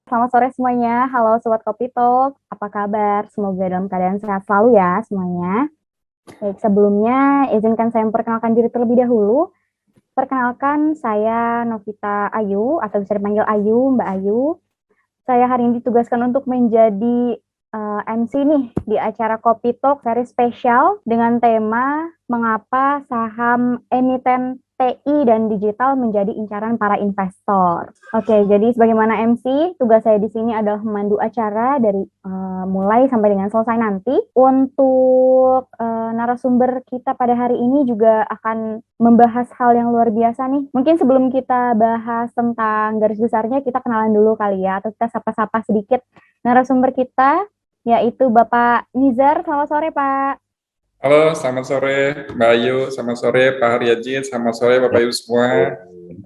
Selamat sore semuanya. Halo Sobat Kopi Talk. Apa kabar? Semoga dalam keadaan sehat selalu ya semuanya. Baik, sebelumnya izinkan saya memperkenalkan diri terlebih dahulu. Perkenalkan, saya Novita Ayu, atau bisa dipanggil Ayu, Mbak Ayu. Saya hari ini ditugaskan untuk menjadi MC nih di acara Kopi Talk seri spesial dengan tema Mengapa Saham Emiten TI dan Digital Menjadi Incaran Para Investor. Oke, jadi sebagaimana MC, tugas saya di sini adalah memandu acara dari mulai sampai dengan selesai nanti. Untuk narasumber kita pada hari ini juga akan membahas hal yang luar biasa nih. Mungkin sebelum kita bahas tentang garis besarnya, kita kenalan dulu kali ya, atau kita sapa-sapa sedikit narasumber kita, yaitu Bapak Nizar. Selamat sore, Pak. Halo, selamat sore Mbak Ayu, selamat sore Pak Haryajid, selamat sore Bapak Ibu semua.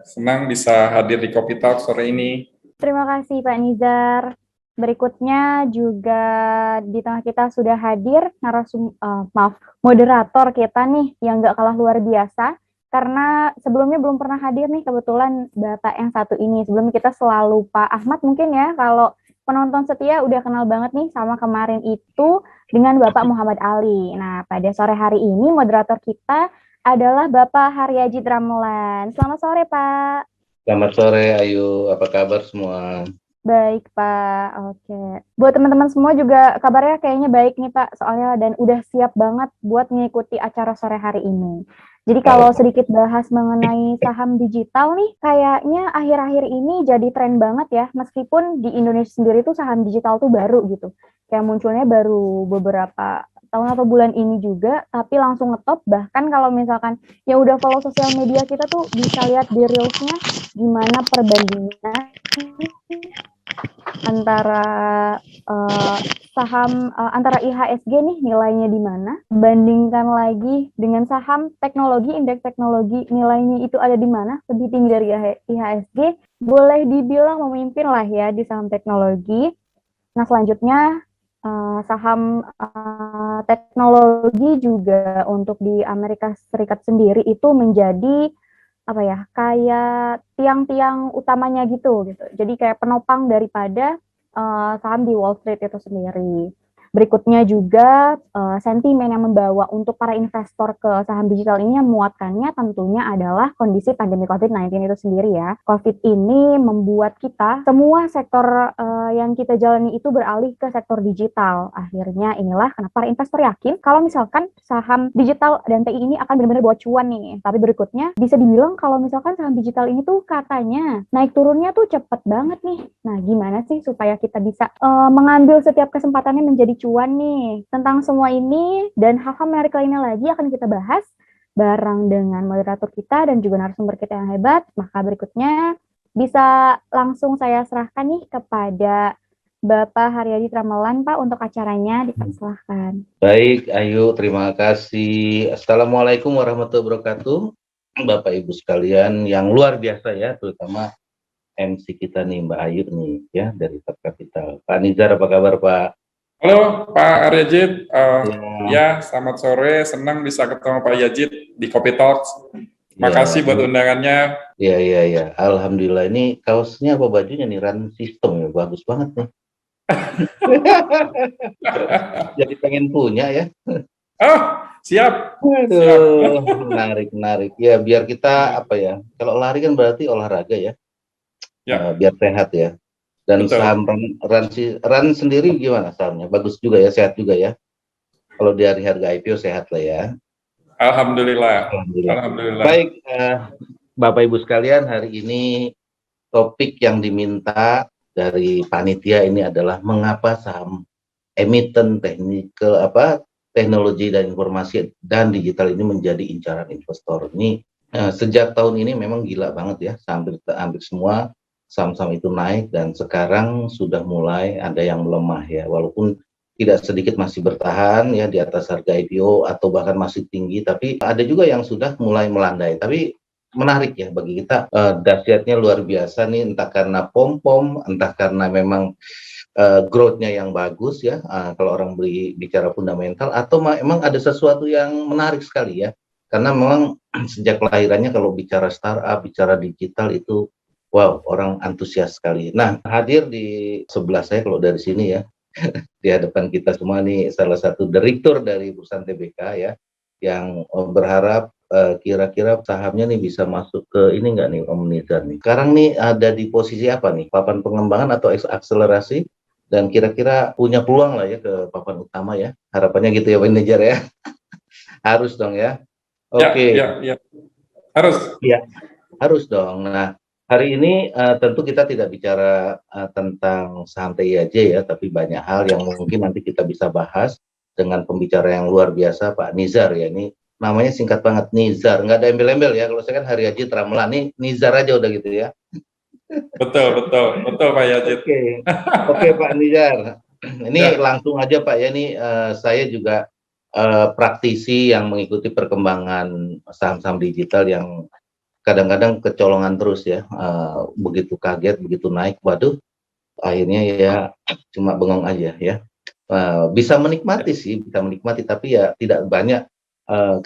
Senang bisa hadir di Kopi Talk sore ini. Terima kasih Pak Nizar. Berikutnya juga di tengah kita sudah hadir moderator kita nih yang nggak kalah luar biasa. Karena sebelumnya belum pernah hadir nih kebetulan Bapak yang satu ini. Sebelumnya kita selalu Pak Ahmad mungkin ya, kalau penonton setia udah kenal banget nih sama kemarin itu dengan Bapak Muhammad Ali. Nah, pada sore hari ini moderator kita adalah Bapak Haryajid Ramelan. Selamat sore, Pak. Selamat sore, Ayu. Apa kabar semua? Baik, Pak. Oke. Buat teman-teman semua juga kabarnya kayaknya baik nih, Pak. Soalnya dan udah siap banget buat mengikuti acara sore hari ini. Jadi kalau sedikit bahas mengenai saham digital nih, kayaknya akhir-akhir ini jadi tren banget ya. Meskipun di Indonesia sendiri tuh saham digital tuh baru gitu. Kayak munculnya baru beberapa tahun atau bulan ini juga, tapi langsung ngetop. Bahkan kalau misalkan ya udah follow sosial media kita tuh bisa lihat di reels-nya gimana perbandingan antara saham antara IHSG nih nilainya di mana, bandingkan lagi dengan saham teknologi, indeks teknologi nilainya itu ada di mana, lebih tinggi dari IHSG, boleh dibilang memimpin lah ya di saham teknologi. Nah selanjutnya saham teknologi juga untuk di Amerika Serikat sendiri itu menjadi apa ya, kayak tiang-tiang utamanya gitu. Jadi kayak penopang daripada saham di Wall Street itu sendiri. Berikutnya juga sentimen yang membawa untuk para investor ke saham digital ini yang menguatkannya tentunya adalah kondisi pandemi COVID-19 itu sendiri ya. COVID ini membuat kita, semua sektor yang kita jalani itu beralih ke sektor digital. Akhirnya inilah kenapa para investor yakin kalau misalkan saham digital dan TI ini akan benar-benar buat cuan nih. Tapi berikutnya bisa dibilang kalau misalkan saham digital ini tuh katanya naik turunnya tuh cepet banget nih. Nah gimana sih supaya kita bisa mengambil setiap kesempatannya menjadi cuan nih. Tentang semua ini dan hal-hal menarik lainnya lagi akan kita bahas bareng dengan moderator kita dan juga narasumber kita yang hebat. Maka berikutnya bisa langsung saya serahkan nih kepada Bapak Haryadi Ramelan, Pak, untuk acaranya dipersilahkan. Baik, Ayu, terima kasih. Assalamualaikum warahmatullahi wabarakatuh. Bapak Ibu sekalian yang luar biasa ya, terutama MC kita nih Mbak Ayu nih ya dari Top Capital. Pak Nizar, apa kabar Pak? Halo Pak Haryajid, ya selamat sore, senang bisa ketemu Pak Yajid di Kopi Talk. Makasih buat undangannya. Iya. Alhamdulillah, ini kaosnya apa bajunya nih, Run System ya, bagus banget nih. Jadi pengen punya ya. Oh, siap. Aduh, menarik. Ya, biar kita apa ya, kalau lari kan berarti olahraga ya. Biar sehat ya. Dan betul. Saham run sendiri gimana sahamnya? Bagus juga ya, sehat juga ya. Kalau dari harga IPO sehat lah ya. Alhamdulillah. Baik, Bapak Ibu sekalian, hari ini topik yang diminta dari panitia ini adalah mengapa saham emiten teknologi dan informasi dan digital ini menjadi incaran investor. Ini sejak tahun ini memang gila banget ya, hampir semua saham-saham itu naik dan sekarang sudah mulai ada yang melemah ya, walaupun tidak sedikit masih bertahan ya di atas harga IPO atau bahkan masih tinggi, tapi ada juga yang sudah mulai melandai. Tapi menarik ya bagi kita, dahsyatnya luar biasa nih, entah karena pom-pom, entah karena memang growth-nya yang bagus ya, kalau orang bicara fundamental, atau memang ada sesuatu yang menarik sekali ya, karena memang sejak kelahirannya kalau bicara startup, bicara digital itu wow, orang antusias sekali. Nah, hadir di sebelah saya kalau dari sini ya, di hadapan kita semua nih salah satu direktur dari perusahaan TBK ya, yang berharap kira-kira sahamnya nih bisa masuk ke ini nggak nih Om Nizar nih. Sekarang nih ada di posisi apa nih? Papan pengembangan atau akselerasi? Dan kira-kira punya peluang lah ya ke papan utama ya. Harapannya gitu ya Pak Nizar ya. Harus dong ya. Oke. Ya. Harus. Ya, harus dong. Nah, hari ini tentu kita tidak bicara tentang saham TIAJ ya, tapi banyak hal yang mungkin nanti kita bisa bahas dengan pembicara yang luar biasa, Pak Nizar ya. Ini namanya singkat banget, Nizar. Nggak ada embel-embel ya. Kalau saya kan Hari Haji Tramela, nih Nizar aja udah gitu ya. Betul Pak Yazid. Oke Pak Nizar. Ini langsung aja Pak ya, ini saya juga praktisi yang mengikuti perkembangan saham-saham digital yang kadang-kadang kecolongan terus ya, begitu kaget, begitu naik, waduh, akhirnya ya cuma bengong aja ya. Bisa menikmati sih, bisa menikmati, tapi ya tidak banyak,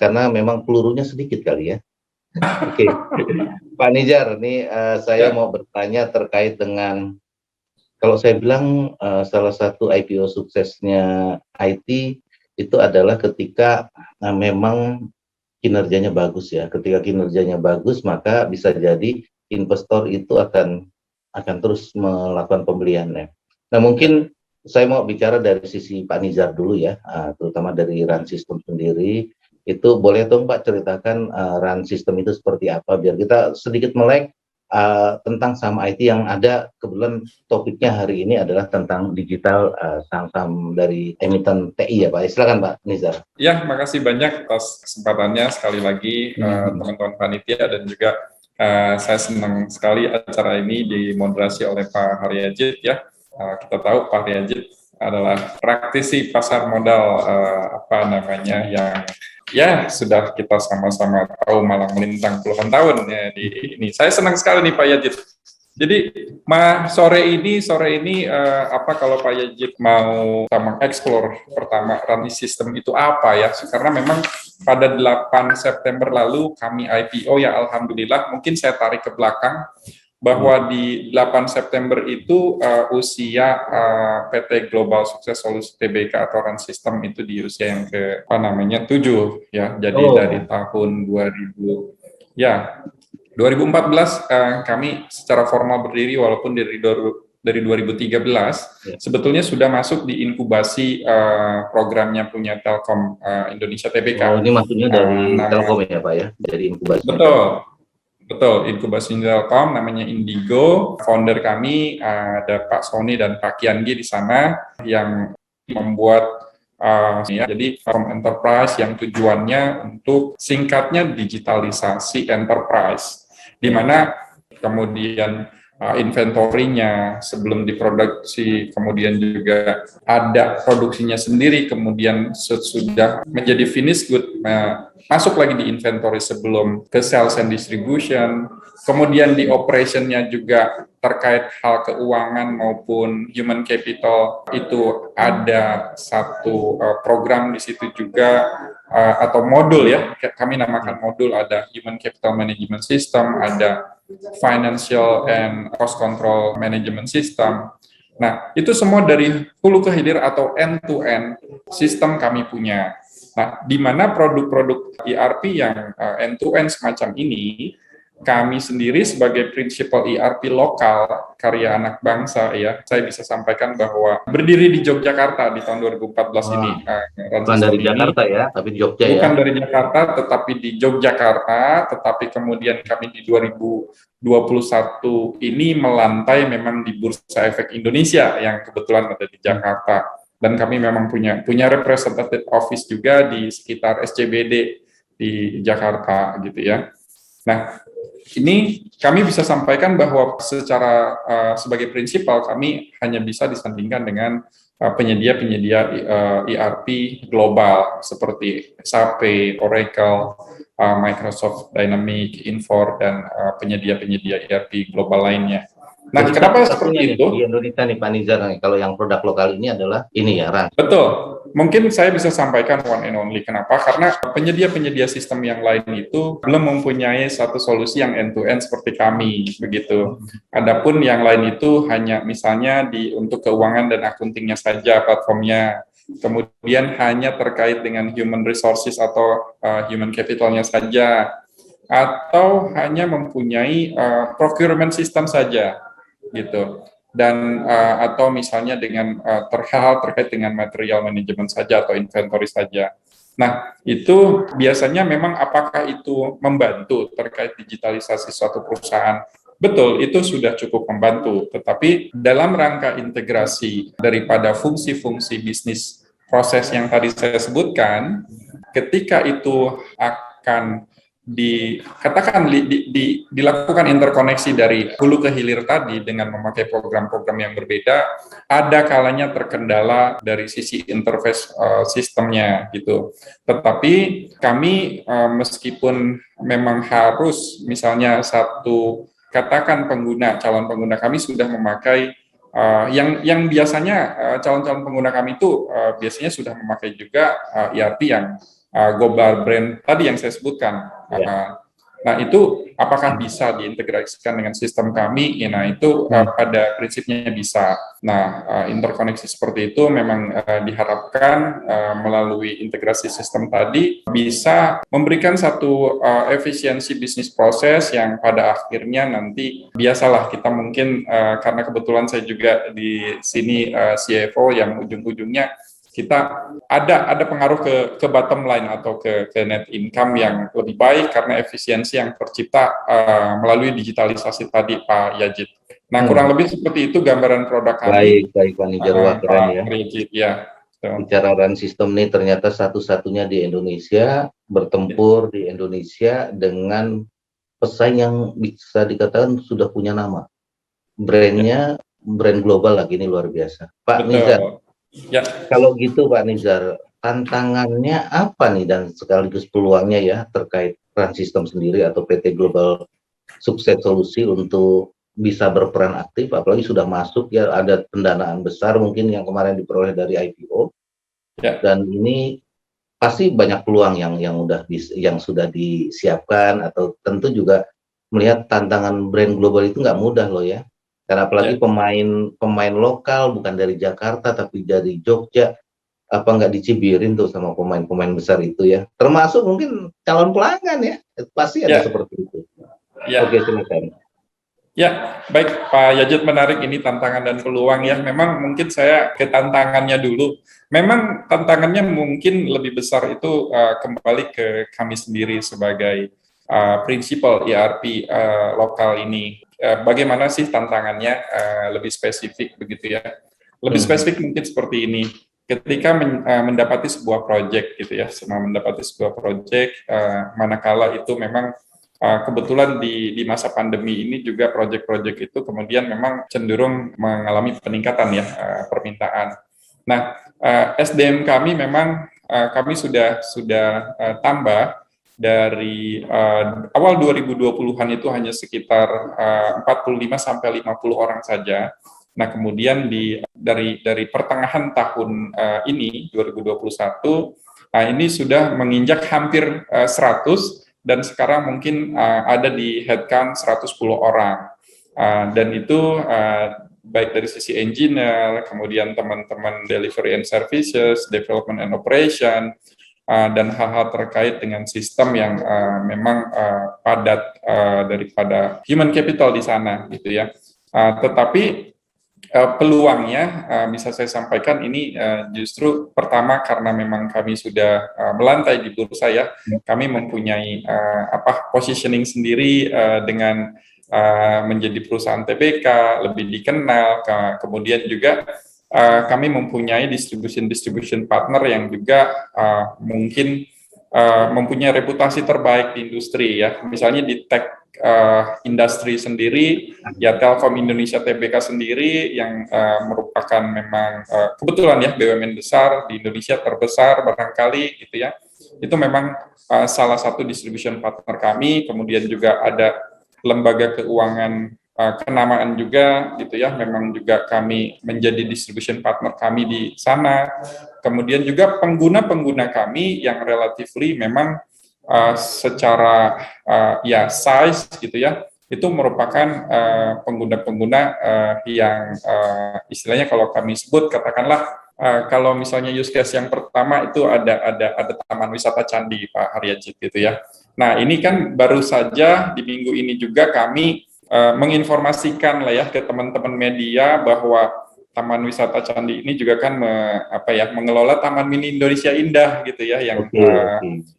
karena memang pelurunya sedikit kali ya. Oke. Pak Nizar, ini saya mau bertanya terkait dengan, kalau saya bilang salah satu IPO suksesnya IT itu adalah ketika memang kinerjanya bagus ya. Ketika kinerjanya bagus, maka bisa jadi investor itu akan terus melakukan pembeliannya. Nah, mungkin saya mau bicara dari sisi Pak Nizar dulu ya, terutama dari run system sendiri. Itu boleh dong Pak ceritakan run system itu seperti apa, biar kita sedikit melek tentang saham IT yang ada. Kebetulan topiknya hari ini adalah tentang digital, saham-saham dari emiten TI ya Pak. Silakan Pak Nizar. Ya, makasih banyak atas kesempatannya sekali lagi teman-teman panitia, dan juga saya senang sekali acara ini dimoderasi oleh Pak Haryajid ya. Kita tahu Pak Haryajid adalah praktisi pasar modal yang ya sudah kita sama-sama tahu malang melintang puluhan tahun ya di ini. Saya senang sekali nih Pak Yazid. Jadi sore ini kalau Pak Yazid mau kita mengeksplor pertama running system itu apa ya? Karena memang pada 8 September lalu kami IPO ya, alhamdulillah. Mungkin saya tarik ke belakang bahwa di 8 September itu usia PT Global Success Solutions TBK atau Run System itu di usia yang ke 7 ya. Jadi dari tahun 2014 kami secara formal berdiri, walaupun dari 2013 sebetulnya sudah masuk di inkubasi programnya punya Telkom Indonesia TBK. Ini maksudnya dari Telkom ya Pak ya, dari inkubasi. Betul, inkubasi Telkom namanya Indigo. Founder kami ada Pak Sony dan Pak Kiangi di sana yang membuat jadi From Enterprise yang tujuannya untuk singkatnya digitalisasi enterprise, di mana kemudian inventorinya sebelum diproduksi, kemudian juga ada produksinya sendiri, kemudian sesudah menjadi finished good masuk lagi di inventory sebelum ke sales and distribution, kemudian di operationnya juga terkait hal keuangan maupun human capital itu ada satu program di situ juga, atau modul ya, kami namakan modul, ada human capital management system, ada financial and cost control management system. Nah, itu semua dari hulu ke hilir atau end-to-end sistem kami punya. Nah, di mana produk-produk ERP yang end-to-end semacam ini, kami sendiri sebagai prinsipal ERP lokal karya anak bangsa ya, saya bisa sampaikan bahwa berdiri di Yogyakarta di tahun 2014 ini. Bukan dari Jakarta ya, tapi di Jogja bukan dari Jakarta, tetapi di Yogyakarta, tetapi kemudian kami di 2021 ini melantai memang di Bursa Efek Indonesia yang kebetulan ada di Jakarta. Dan kami memang punya representative office juga di sekitar SCBD di Jakarta gitu ya. Nah, ini kami bisa sampaikan bahwa secara sebagai prinsipal kami hanya bisa disandingkan dengan penyedia-penyedia ERP global seperti SAP, Oracle, Microsoft Dynamics, Infor, dan penyedia-penyedia ERP global lainnya. Nah, kenapa seperti itu? Di Indonesia nih Pak Nizar, kalau yang produk lokal ini adalah ini ya, RAN. Mungkin saya bisa sampaikan one and only. Kenapa? Karena penyedia-penyedia sistem yang lain itu belum mempunyai satu solusi yang end-to-end seperti kami, begitu. Adapun yang lain itu hanya misalnya untuk keuangan dan akuntingnya saja platformnya. Kemudian hanya terkait dengan human resources atau human capitalnya saja. Atau hanya mempunyai procurement system saja, gitu. Dan atau misalnya dengan hal terkait dengan material management saja atau inventory saja. Nah, itu biasanya memang apakah itu membantu terkait digitalisasi suatu perusahaan? Betul, itu sudah cukup membantu. Tetapi dalam rangka integrasi daripada fungsi-fungsi bisnis proses yang tadi saya sebutkan, ketika itu akan dilakukan interkoneksi dari hulu ke hilir tadi dengan memakai program-program yang berbeda, ada kalanya terkendala dari sisi interface sistemnya gitu. Tetapi kami meskipun memang harus misalnya katakan calon pengguna kami sudah memakai yang biasanya calon-calon pengguna kami itu biasanya sudah memakai juga ERP yang global brand tadi yang saya sebutkan. Nah, itu apakah bisa diintegrasikan dengan sistem kami? Nah, itu pada prinsipnya bisa. Nah, interkoneksi seperti itu memang diharapkan melalui integrasi sistem tadi bisa memberikan satu efisiensi bisnis proses yang pada akhirnya nanti biasalah kita mungkin karena kebetulan saya juga di sini CFO yang ujung-ujungnya kita ada pengaruh ke bottom line atau ke net income yang lebih baik karena efisiensi yang tercipta melalui digitalisasi tadi, Pak Yajid. Nah, kurang lebih seperti itu gambaran produk kami. Baik, Pak Nijar, wah keren ya. Yajid, ya. Bicara run system ini ternyata satu-satunya di Indonesia, bertempur di Indonesia dengan pesaing yang bisa dikatakan sudah punya nama. Brandnya brand global lagi, ini luar biasa. Pak Nizar. Ya. Kalau gitu Pak Nizar, tantangannya apa nih dan sekaligus peluangnya ya terkait Run System sendiri atau PT Global Sukses Solusi untuk bisa berperan aktif, apalagi sudah masuk ya, ada pendanaan besar mungkin yang kemarin diperoleh dari IPO, dan ini pasti banyak peluang yang sudah disiapkan, atau tentu juga melihat tantangan brand global itu nggak mudah loh ya. Karena apalagi pemain lokal bukan dari Jakarta tapi dari Jogja, apa nggak dicibirin tuh sama pemain-pemain besar itu ya, termasuk mungkin calon pelanggan ya, pasti ada seperti itu. Oke, silakan. Ya, baik Pak Yajid, menarik ini tantangan dan peluang ya. Memang mungkin saya ke tantangannya dulu. Memang tantangannya mungkin lebih besar itu kembali ke kami sendiri sebagai prinsipal ERP lokal ini. Bagaimana sih tantangannya lebih spesifik begitu ya? Lebih spesifik mungkin seperti ini. Ketika mendapati sebuah proyek gitu ya, manakala itu memang kebetulan di masa pandemi ini juga proyek-proyek itu kemudian memang cenderung mengalami peningkatan ya permintaan. Nah, SDM kami memang kami sudah tambah dari awal 2020-an itu hanya sekitar 45 sampai 50 orang saja. Nah, kemudian dari pertengahan tahun ini 2021 ini sudah menginjak hampir 100, dan sekarang mungkin ada di headcount 110 orang. Dan itu baik dari sisi engineer, kemudian teman-teman delivery and services, development and operation, dan hal-hal terkait dengan sistem yang memang padat daripada human capital di sana gitu ya. Tetapi peluangnya bisa saya sampaikan ini justru pertama karena memang kami sudah melantai di bursa ya, kami mempunyai positioning sendiri dengan menjadi perusahaan TBK lebih dikenal, kemudian juga kami mempunyai distribution partner yang juga mungkin mempunyai reputasi terbaik di industri ya. Misalnya di tech industri sendiri, ya Telkom Indonesia Tbk sendiri yang merupakan memang kebetulan ya BUMN besar di Indonesia, terbesar barangkali gitu ya. Itu memang salah satu distribution partner kami. Kemudian juga ada lembaga keuangan kenamaan juga gitu ya, memang juga kami menjadi distribution partner kami di sana. Kemudian juga pengguna-pengguna kami yang relatively memang secara ya size gitu ya, itu merupakan pengguna-pengguna yang istilahnya kalau kami sebut katakanlah kalau misalnya use case yang pertama itu ada Taman Wisata Candi Pak Haryajit gitu ya. Nah ini kan baru saja di minggu ini juga kami menginformasikan lah ya ke teman-teman media bahwa Taman Wisata Candi ini juga kan mengelola Taman Mini Indonesia Indah gitu ya yang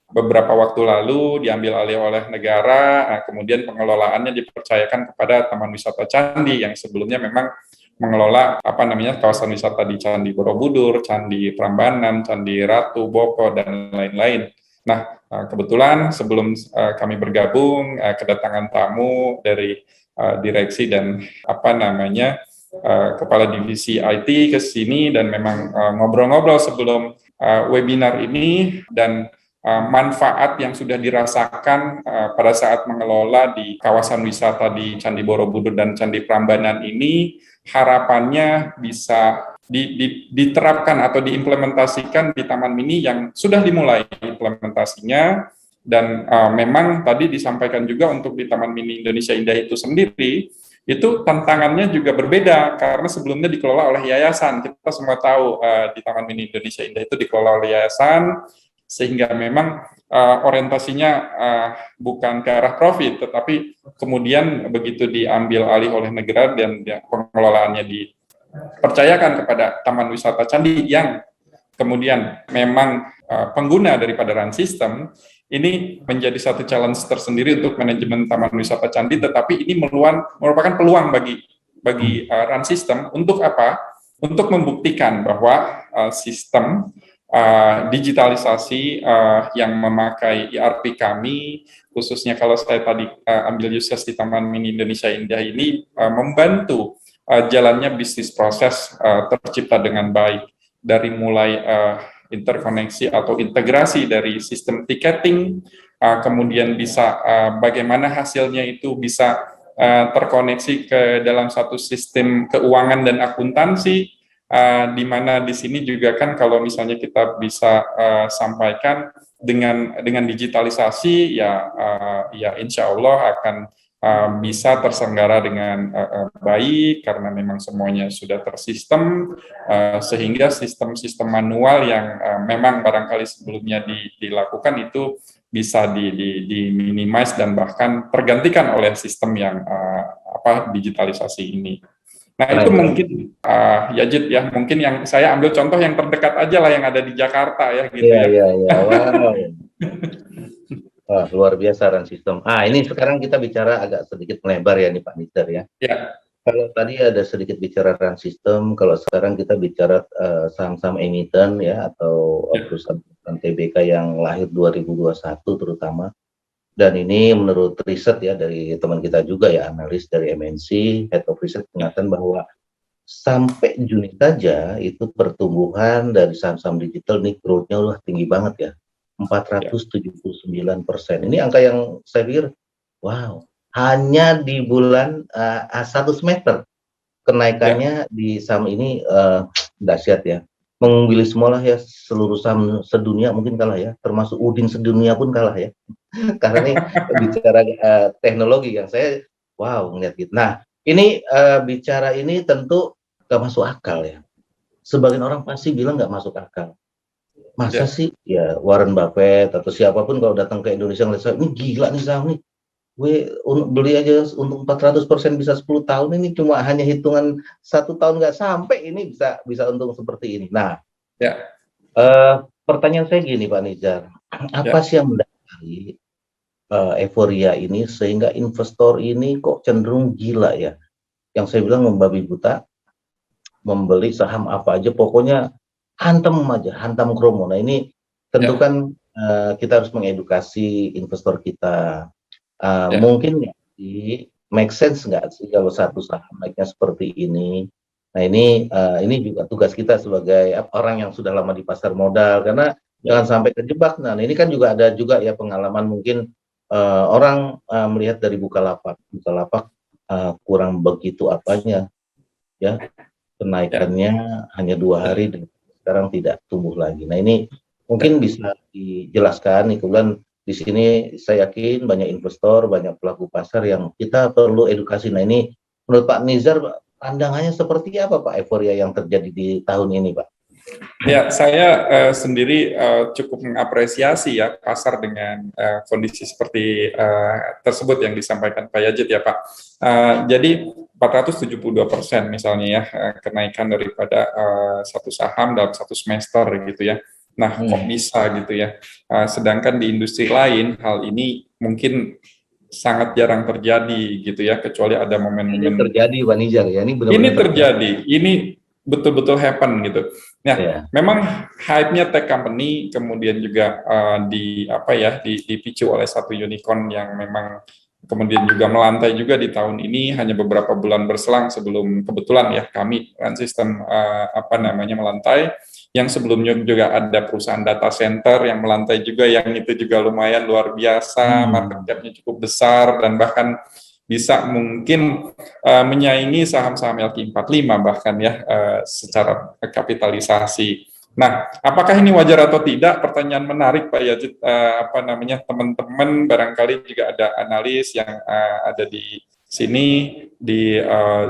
beberapa waktu lalu diambil alih oleh negara, kemudian pengelolaannya dipercayakan kepada Taman Wisata Candi yang sebelumnya memang mengelola kawasan wisata di Candi Borobudur, Candi Prambanan, Candi Ratu, Boko dan lain-lain. Nah, kebetulan sebelum kami bergabung, kedatangan tamu dari direksi dan kepala divisi IT ke sini dan memang ngobrol-ngobrol sebelum webinar ini dan manfaat yang sudah dirasakan pada saat mengelola di kawasan wisata di Candi Borobudur dan Candi Prambanan ini, harapannya bisa diterapkan atau diimplementasikan di Taman Mini yang sudah dimulai implementasinya. Dan memang tadi disampaikan juga untuk di Taman Mini Indonesia Indah itu sendiri, itu tantangannya juga berbeda karena sebelumnya dikelola oleh yayasan. Kita semua tahu di Taman Mini Indonesia Indah itu dikelola oleh yayasan, sehingga memang orientasinya bukan ke arah profit, tetapi kemudian begitu diambil alih oleh negara dan pengelolaannya dipercayakan kepada Taman Wisata Candi yang kemudian memang pengguna daripada run system, ini menjadi satu challenge tersendiri untuk manajemen Taman Wisata Candi, tetapi ini merupakan peluang bagi run system untuk apa? Untuk membuktikan bahwa sistem digitalisasi yang memakai ERP kami, khususnya kalau saya tadi ambil use case di Taman Mini Indonesia Indah ini, membantu jalannya bisnis proses tercipta dengan baik, dari mulai interkoneksi atau integrasi dari sistem ticketing, kemudian bisa bagaimana hasilnya itu bisa terkoneksi ke dalam satu sistem keuangan dan akuntansi, di mana di sini juga kan kalau misalnya kita bisa sampaikan dengan digitalisasi ya insya Allah akan bisa terselenggara dengan baik karena memang semuanya sudah tersistem, sehingga sistem-sistem manual yang memang barangkali sebelumnya dilakukan itu bisa diminimize dan bahkan tergantikan oleh sistem yang digitalisasi ini. Nah itu mungkin Yajid ya, mungkin yang saya ambil contoh yang terdekat aja lah yang ada di Jakarta ya gitu ya. Wow. Wah, luar biasa run system. Ini sekarang kita bicara agak sedikit melebar ya nih Pak Nizar ya. Ya. Kalau tadi ada sedikit bicara run system, kalau sekarang kita bicara saham-saham emiten ya atau perusahaan TBK yang lahir 2021 terutama. Dan ini menurut riset ya dari teman kita juga ya, analis dari MNC, Head of Research mengatakan bahwa sampai Juni saja itu pertumbuhan dari saham-saham digital ini growth-nya udah tinggi banget ya, 479%. Ini angka yang saya pikir, wow, hanya di bulan 1 semester kenaikannya di saham ini dahsyat ya. Mengambil semua lah ya, seluruh saham sedunia mungkin kalah ya, termasuk Udin sedunia pun kalah ya. Karena ini bicara teknologi yang saya wow ngeliat gitu. Nah ini bicara ini tentu gak masuk akal ya. Sebagian orang pasti bilang gak masuk akal. Masa sih ya Warren Buffett atau siapapun kalau datang ke Indonesia ngeliat ini gila nih saham nih. Gue beli aja untuk 400% bisa 10 tahun, ini cuma hanya hitungan 1 tahun nggak sampai ini bisa untung seperti ini. Nah, pertanyaan saya gini Pak Nizar, apa sih yang mendasari euforia ini sehingga investor ini kok cenderung gila ya? Yang saya bilang membabi buta, membeli saham apa aja, pokoknya hantam kromo. Nah ini tentu kan kita harus mengedukasi investor kita. Mungkin nggak sih, make sense nggak sih kalau satu saham naiknya seperti ini? Nah ini juga tugas kita sebagai orang yang sudah lama di pasar modal, karena jangan sampai terjebak. Nah ini kan juga ada juga ya pengalaman mungkin orang melihat dari Bukalapak kurang begitu apanya ya, kenaikannya hanya 2 hari dan sekarang tidak tumbuh lagi. Nah ini mungkin bisa dijelaskan nih, kebetulan di sini saya yakin banyak investor, banyak pelaku pasar yang kita perlu edukasi. Nah ini menurut Pak Nizar, pandangannya seperti apa Pak euforia yang terjadi di tahun ini Pak? Ya, saya sendiri cukup mengapresiasi ya pasar dengan kondisi seperti tersebut yang disampaikan Pak Yajid ya Pak. Jadi 472% misalnya ya kenaikan daripada satu saham dalam satu semester gitu ya. Nah, kok bisa gitu ya? Sedangkan di industri lain hal ini mungkin sangat jarang terjadi gitu ya, kecuali ada momen-momen. Ini terjadi Pak Nizar ya, ini benar-benar Ini terjadi, ini betul-betul happen gitu. Nah, memang hype-nya tech company kemudian juga dipicu oleh satu unicorn yang memang kemudian juga melantai juga di tahun ini, hanya beberapa bulan berselang sebelum kebetulan ya kami Transistem melantai. Yang sebelumnya juga ada perusahaan data center yang melantai juga, yang itu juga lumayan luar biasa, market cap-nya cukup besar dan bahkan bisa mungkin menyaingi saham-saham LQ45 bahkan ya secara kapitalisasi. Nah, apakah ini wajar atau tidak? Pertanyaan menarik Pak Yajid. Teman-teman barangkali juga ada analis yang ada di sini di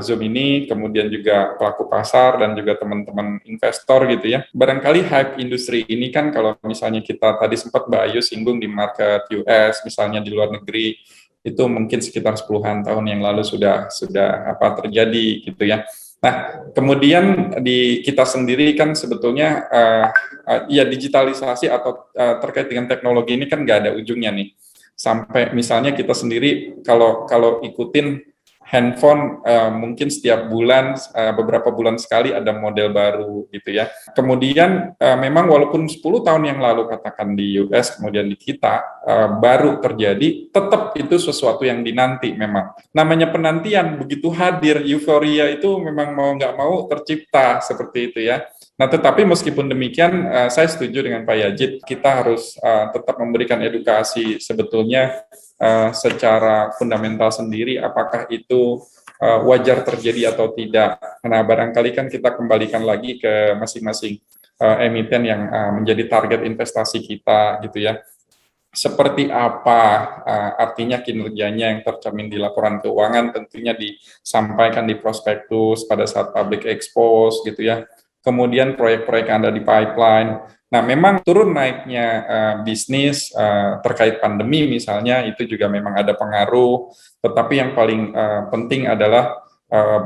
Zoom ini, kemudian juga pelaku pasar dan juga teman-teman investor gitu ya. Barangkali hype industri ini kan kalau misalnya kita tadi sempat Mbak Ayu singgung di market US, misalnya di luar negeri, itu mungkin sekitar 10-an tahun yang lalu sudah terjadi gitu ya. Nah, kemudian di kita sendiri kan sebetulnya ya digitalisasi atau terkait dengan teknologi ini kan nggak ada ujungnya nih. Sampai misalnya kita sendiri kalau ikutin handphone mungkin setiap bulan beberapa bulan sekali ada model baru gitu ya. Kemudian memang walaupun 10 tahun yang lalu katakan di US kemudian di kita baru terjadi, tetap itu sesuatu yang dinanti memang. Namanya penantian, begitu hadir euforia itu memang mau nggak mau tercipta seperti itu ya. Nah, tetapi meskipun demikian, saya setuju dengan Pak Yajid, kita harus tetap memberikan edukasi sebetulnya secara fundamental sendiri, apakah itu wajar terjadi atau tidak. Nah, barangkali kan kita kembalikan lagi ke masing-masing emiten yang menjadi target investasi kita, gitu ya. Seperti apa artinya kinerjanya yang tercermin di laporan keuangan, tentunya disampaikan di prospektus pada saat public expose, gitu ya. Kemudian proyek-proyek yang ada di pipeline. Nah, memang turun naiknya bisnis terkait pandemi misalnya, itu juga memang ada pengaruh, tetapi yang paling penting adalah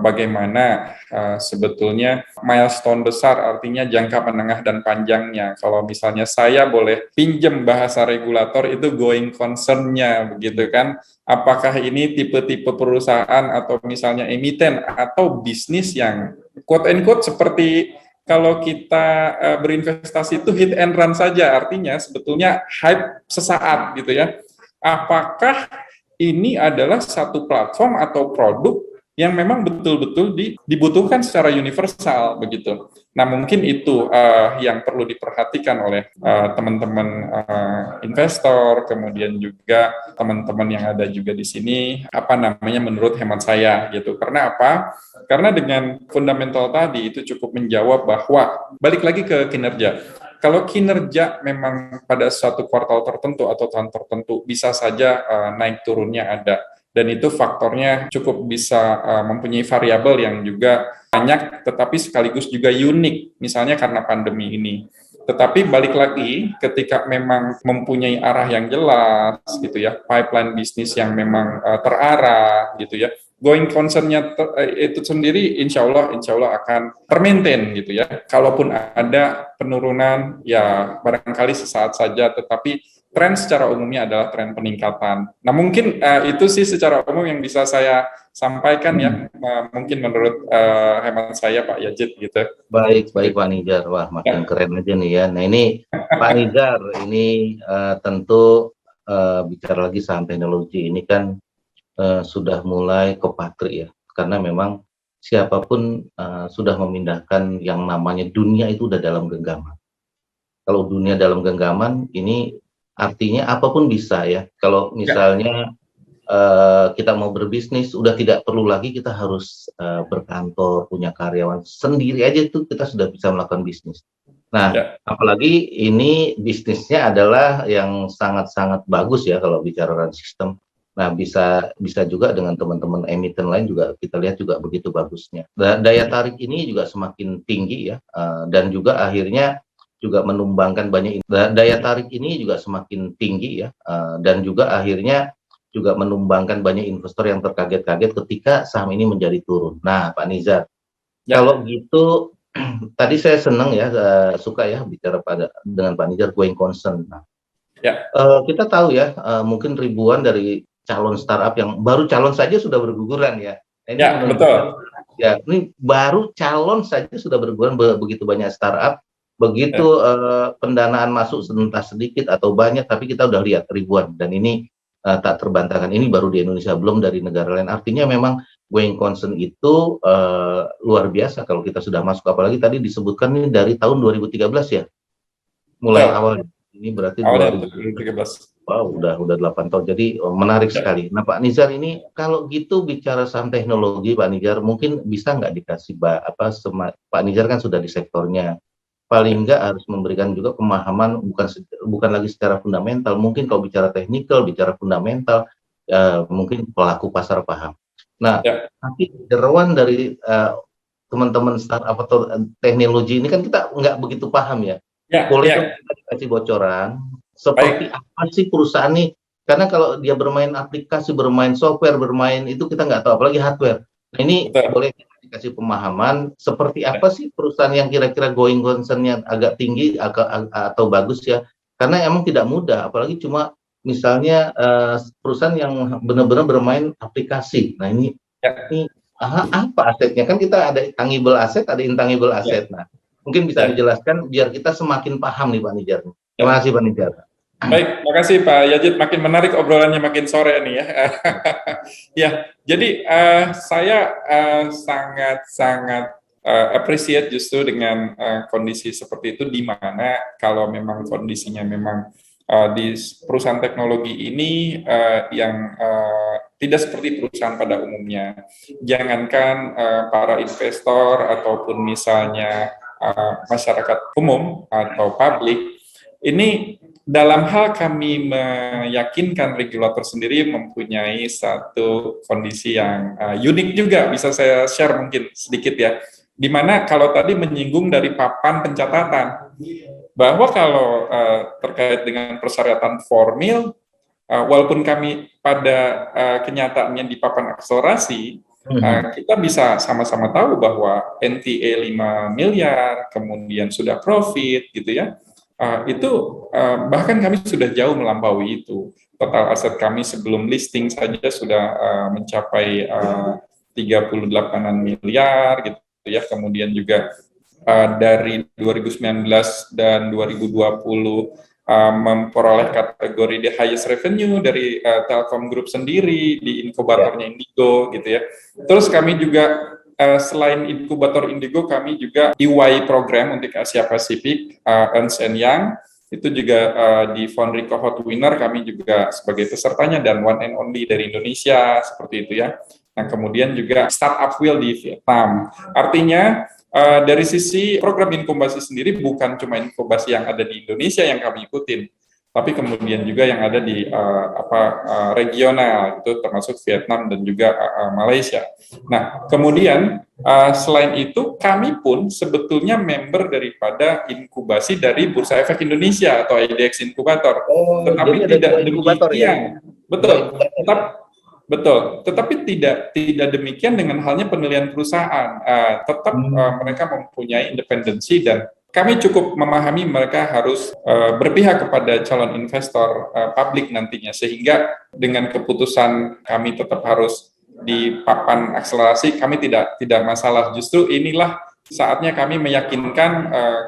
bagaimana sebetulnya milestone besar, artinya jangka menengah dan panjangnya. Kalau misalnya saya boleh pinjam bahasa regulator, itu going concern-nya, begitu kan. Apakah ini tipe-tipe perusahaan atau misalnya emiten atau bisnis yang quote-unquote seperti kalau kita berinvestasi itu hit and run saja, artinya sebetulnya hype sesaat gitu ya. Apakah ini adalah satu platform atau produk yang memang betul-betul dibutuhkan secara universal begitu. Nah, mungkin itu yang perlu diperhatikan oleh teman-teman investor, kemudian juga teman-teman yang ada juga di sini, menurut hemat saya gitu. Karena apa? Karena dengan fundamental tadi itu cukup menjawab bahwa balik lagi ke kinerja. Kalau kinerja memang pada suatu kuartal tertentu atau tahun tertentu bisa saja naik turunnya ada. Dan itu faktornya cukup bisa mempunyai variabel yang juga banyak, tetapi sekaligus juga unik, misalnya karena pandemi ini. Tetapi balik lagi, ketika memang mempunyai arah yang jelas, gitu ya, pipeline bisnis yang memang terarah, gitu ya, going concern-nya itu sendiri, insya Allah akan termaintain, gitu ya. Kalaupun ada penurunan, ya barangkali sesaat saja, tetapi tren secara umumnya adalah tren peningkatan. Nah, mungkin itu sih secara umum yang bisa saya sampaikan ya, mungkin menurut hemat saya Pak Yajid gitu. Baik Pak Nizar, wah makin keren aja nih ya. Nah ini Pak Nizar, ini tentu bicara lagi saham teknologi ini kan sudah mulai kepatri ya, karena memang siapapun sudah memindahkan yang namanya dunia itu udah dalam genggaman. Kalau dunia dalam genggaman ini artinya apapun bisa ya. Kalau misalnya kita mau berbisnis, udah tidak perlu lagi kita harus berkantor, punya karyawan. Sendiri aja itu kita sudah bisa melakukan bisnis. Nah, apalagi ini bisnisnya adalah yang sangat-sangat bagus ya kalau bicara run system. Nah, bisa juga dengan teman-teman emiten lain juga kita lihat juga begitu bagusnya. Daya tarik ini juga semakin tinggi ya, dan juga akhirnya juga menumbangkan banyak daya tarik ini juga semakin tinggi ya, dan juga akhirnya juga menumbangkan banyak investor yang terkaget-kaget ketika saham ini menjadi turun. Nah, Pak Nizar, kalau gitu tadi saya senang ya, suka ya bicara dengan Pak Nizar going concern. Nah, kita tahu ya, mungkin ribuan dari calon startup yang baru calon saja sudah berguguran ya. Ini betul. Ya, ini baru calon saja sudah berguguran begitu banyak startup, begitu pendanaan masuk entah sedikit atau banyak, tapi kita udah lihat ribuan dan ini tak terbantahkan. Ini baru di Indonesia, belum dari negara lain. Artinya memang going concern itu luar biasa kalau kita sudah masuk. Apalagi tadi disebutkan ini dari tahun 2013 ya, mulai awal. Ini berarti 2013. Wow, udah 8 tahun. Jadi menarik sekali. Nah, Pak Nizar ini kalau gitu bicara saham teknologi, Pak Nizar mungkin bisa nggak dikasih Pak Nizar kan sudah di sektornya. Paling enggak harus memberikan juga pemahaman bukan lagi secara fundamental, mungkin kalau bicara teknikal, bicara fundamental, mungkin pelaku pasar paham. Nah, tapi jeroan dari teman-teman startup atau teknologi ini kan kita nggak begitu paham ya. Boleh kita dikasih bocoran seperti apa sih perusahaan ini? Karena kalau dia bermain aplikasi, bermain software, bermain itu kita nggak tahu, apalagi hardware. Nah, ini boleh kasih pemahaman seperti apa sih perusahaan yang kira-kira going concern-nya agak tinggi atau bagus ya, karena emang tidak mudah, apalagi cuma misalnya perusahaan yang benar-benar bermain aplikasi. Nah, ini apa asetnya, kan kita ada tangible aset, ada intangible aset. Nah, mungkin bisa dijelaskan biar kita semakin paham nih Pak Nizar. Terima kasih Pak Nizar. Baik, terima kasih Pak Yazid. Makin menarik obrolannya makin sore nih ya. Ya, jadi saya sangat appreciate justru dengan kondisi seperti itu, di mana kalau memang kondisinya memang di perusahaan teknologi ini yang tidak seperti perusahaan pada umumnya. Jangankan para investor ataupun misalnya masyarakat umum atau publik, ini dalam hal kami meyakinkan regulator sendiri mempunyai satu kondisi yang unik juga, bisa saya share mungkin sedikit ya, di mana kalau tadi menyinggung dari papan pencatatan, bahwa kalau terkait dengan persyaratan formil, walaupun kami pada kenyataannya di papan akselerasi, kita bisa sama-sama tahu bahwa NTA 5 miliar, kemudian sudah profit gitu ya, itu bahkan kami sudah jauh melampaui itu. Total aset kami sebelum listing saja sudah mencapai 38-an miliar gitu ya. Kemudian juga dari 2019 dan 2020 memperoleh kategori the highest revenue dari Telkom Group sendiri di inkubatornya Indigo gitu ya. Terus kami juga selain inkubator Indigo, kami juga EY program untuk Asia Pasifik, Ernst & Young, itu juga di Foundry Cohort Winner kami juga sebagai pesertanya dan one and only dari Indonesia, seperti itu ya. Nah, kemudian juga Startup Wheel di Vietnam. Artinya dari sisi program inkubasi sendiri bukan cuma inkubasi yang ada di Indonesia yang kami ikutin, tapi kemudian juga yang ada di regional, itu termasuk Vietnam dan juga Malaysia. Nah, kemudian selain itu kami pun sebetulnya member daripada inkubasi dari Bursa Efek Indonesia atau IDX Inkubator. Tetapi tidak demikian. Ya? Betul. Tetapi tidak demikian dengan halnya penilaian perusahaan. Tetap mereka mempunyai independensi dan kami cukup memahami mereka harus berpihak kepada calon investor publik nantinya, sehingga dengan keputusan kami tetap harus di papan akselerasi, kami tidak masalah. Justru inilah saatnya kami meyakinkan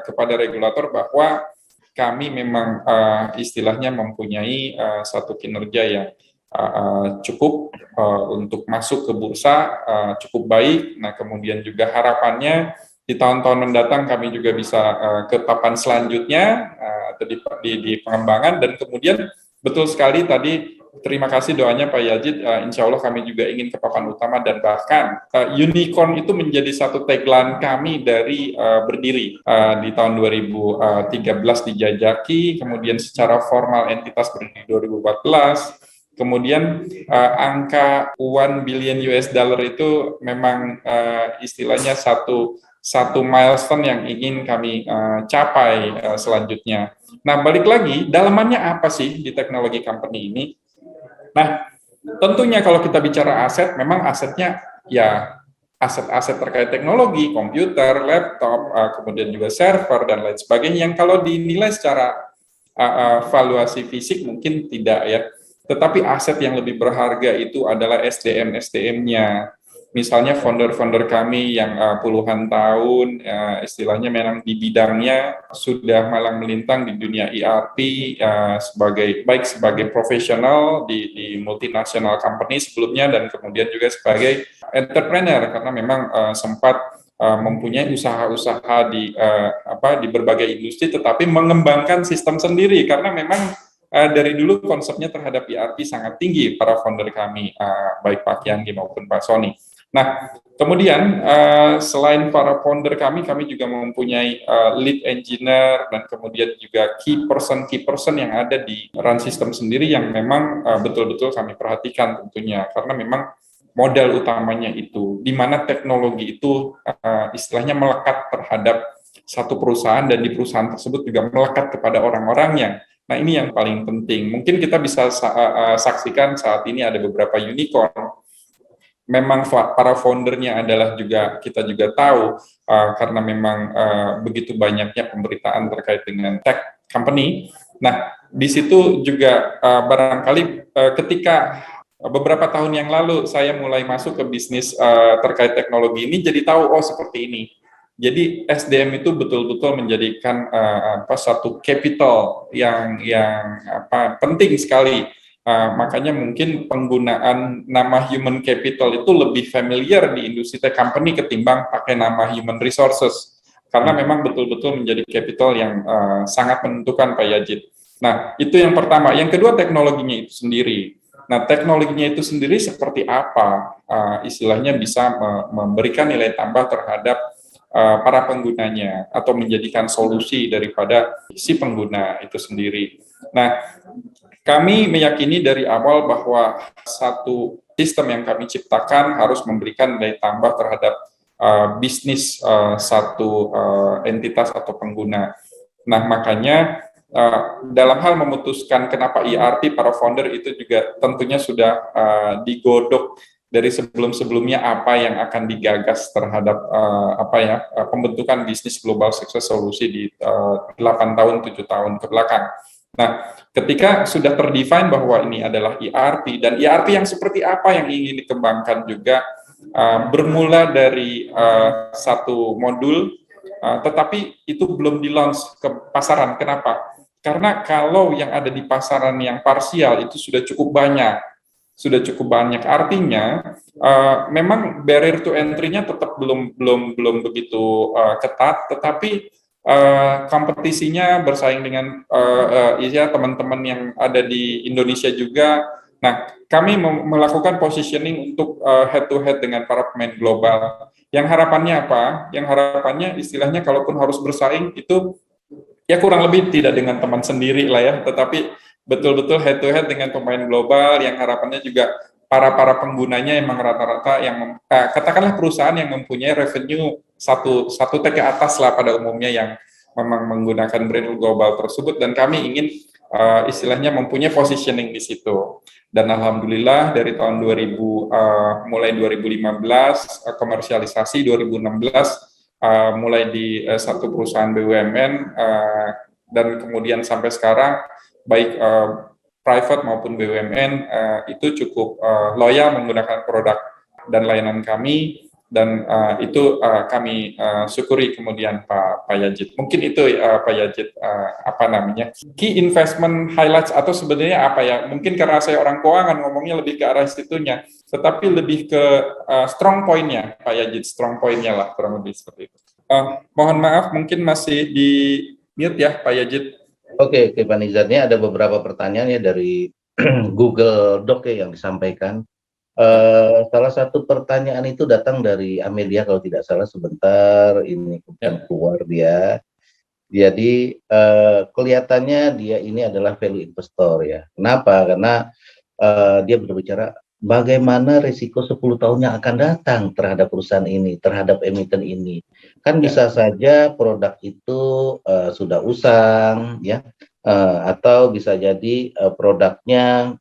kepada regulator bahwa kami memang istilahnya mempunyai satu kinerja yang cukup untuk masuk ke bursa, cukup baik. Nah, kemudian juga harapannya di tahun-tahun mendatang kami juga bisa ke papan selanjutnya atau di pengembangan. Dan kemudian betul sekali tadi Terima kasih doanya Pak Yazid. Insya Allah kami juga ingin ke papan utama dan bahkan unicorn itu menjadi satu tagline kami dari berdiri di tahun 2013 dijajaki, kemudian secara formal entitas berdiri 2014. Kemudian angka 1 billion US dollar itu memang istilahnya satu milestone yang ingin kami capai selanjutnya. Nah, balik lagi, dalamannya apa sih di teknologi company ini? Nah, tentunya kalau kita bicara aset, memang asetnya ya aset-aset terkait teknologi, komputer, laptop, kemudian juga server dan lain sebagainya yang kalau dinilai secara valuasi fisik mungkin tidak ya. Tetapi aset yang lebih berharga itu adalah SDM-nya. Misalnya founder-founder kami yang puluhan tahun istilahnya memang di bidangnya sudah malang melintang di dunia ERP sebagai profesional di multinational company sebelumnya dan kemudian juga sebagai entrepreneur karena memang sempat mempunyai usaha-usaha di berbagai industri tetapi mengembangkan sistem sendiri karena memang dari dulu konsepnya terhadap ERP sangat tinggi para founder kami baik Pak Kianggi maupun Pak Sony. Nah, kemudian selain para founder kami juga mempunyai lead engineer dan kemudian juga key person yang ada di run system sendiri yang memang betul-betul kami perhatikan tentunya karena memang modal utamanya itu di mana teknologi itu istilahnya melekat terhadap satu perusahaan dan di perusahaan tersebut juga melekat kepada orang-orangnya. Nah, ini yang paling penting. Mungkin kita bisa saksikan saat ini ada beberapa unicorn. Memang para foundernya adalah kita juga tahu karena memang begitu banyaknya pemberitaan terkait dengan tech company. Nah, di situ juga barangkali ketika beberapa tahun yang lalu saya mulai masuk ke bisnis terkait teknologi ini, jadi tahu seperti ini. Jadi SDM itu betul-betul menjadikan satu capital yang penting sekali. Makanya mungkin penggunaan nama human capital itu lebih familiar di industri tech company ketimbang pakai nama human resources. Karena memang betul-betul menjadi capital yang sangat menentukan Pak Yazid. Nah, itu yang pertama. Yang kedua, teknologinya itu sendiri. Nah, teknologinya itu sendiri seperti apa? Istilahnya bisa memberikan nilai tambah terhadap para penggunanya atau menjadikan solusi daripada si pengguna itu sendiri. Nah, kami meyakini dari awal bahwa satu sistem yang kami ciptakan harus memberikan nilai tambah terhadap bisnis satu entitas atau pengguna. Nah, makanya dalam hal memutuskan kenapa ERP, para founder itu juga tentunya sudah digodok dari sebelum-sebelumnya apa yang akan digagas terhadap pembentukan bisnis global success solusi di 8 tahun, 7 tahun ke belakang. Nah, ketika sudah terdefine bahwa ini adalah ERP, dan ERP yang seperti apa yang ingin dikembangkan juga bermula dari satu modul, tetapi itu belum di-launch ke pasaran. Kenapa? Karena kalau yang ada di pasaran yang parsial itu sudah cukup banyak. Artinya memang barrier to entry-nya tetap belum begitu ketat, tetapi kompetisinya bersaing dengan teman-teman yang ada di Indonesia juga. Nah, kami melakukan positioning untuk head to head dengan para pemain global. Yang harapannya apa? Yang harapannya istilahnya kalaupun harus bersaing itu ya kurang lebih tidak dengan teman sendiri lah ya, tetapi betul-betul head to head dengan pemain global yang harapannya juga para penggunanya emang rata-rata yang katakanlah perusahaan yang mempunyai revenue satu T ke atas lah pada umumnya yang memang menggunakan brand global tersebut, dan kami ingin istilahnya mempunyai positioning di situ. Dan alhamdulillah dari tahun 2000 mulai 2015 komersialisasi 2016 mulai di satu perusahaan BUMN dan kemudian sampai sekarang baik private maupun BUMN itu cukup loyal menggunakan produk dan layanan kami, dan itu kami syukuri kemudian Pak Yazid. Mungkin itu Pak Yazid key investment highlights, atau sebenarnya apa ya, mungkin karena saya orang keuangan ngomongnya lebih ke arah situnya, tetapi lebih ke strong point-nya Pak Yazid, strong point-nya lah kurang lebih seperti itu. Mohon maaf mungkin masih di mute ya Pak Yazid. Oke Pak Nizar, ini ada beberapa pertanyaan ya dari Google Doc ya yang disampaikan. Salah satu pertanyaan itu datang dari Amelia kalau tidak salah, sebentar ini keluar dia. Jadi kelihatannya dia ini adalah value investor ya. Kenapa? Karena dia berbicara bagaimana risiko 10 tahun yang akan datang terhadap perusahaan ini, terhadap emiten ini. Kan bisa saja produk itu sudah usang ya, atau bisa jadi produknya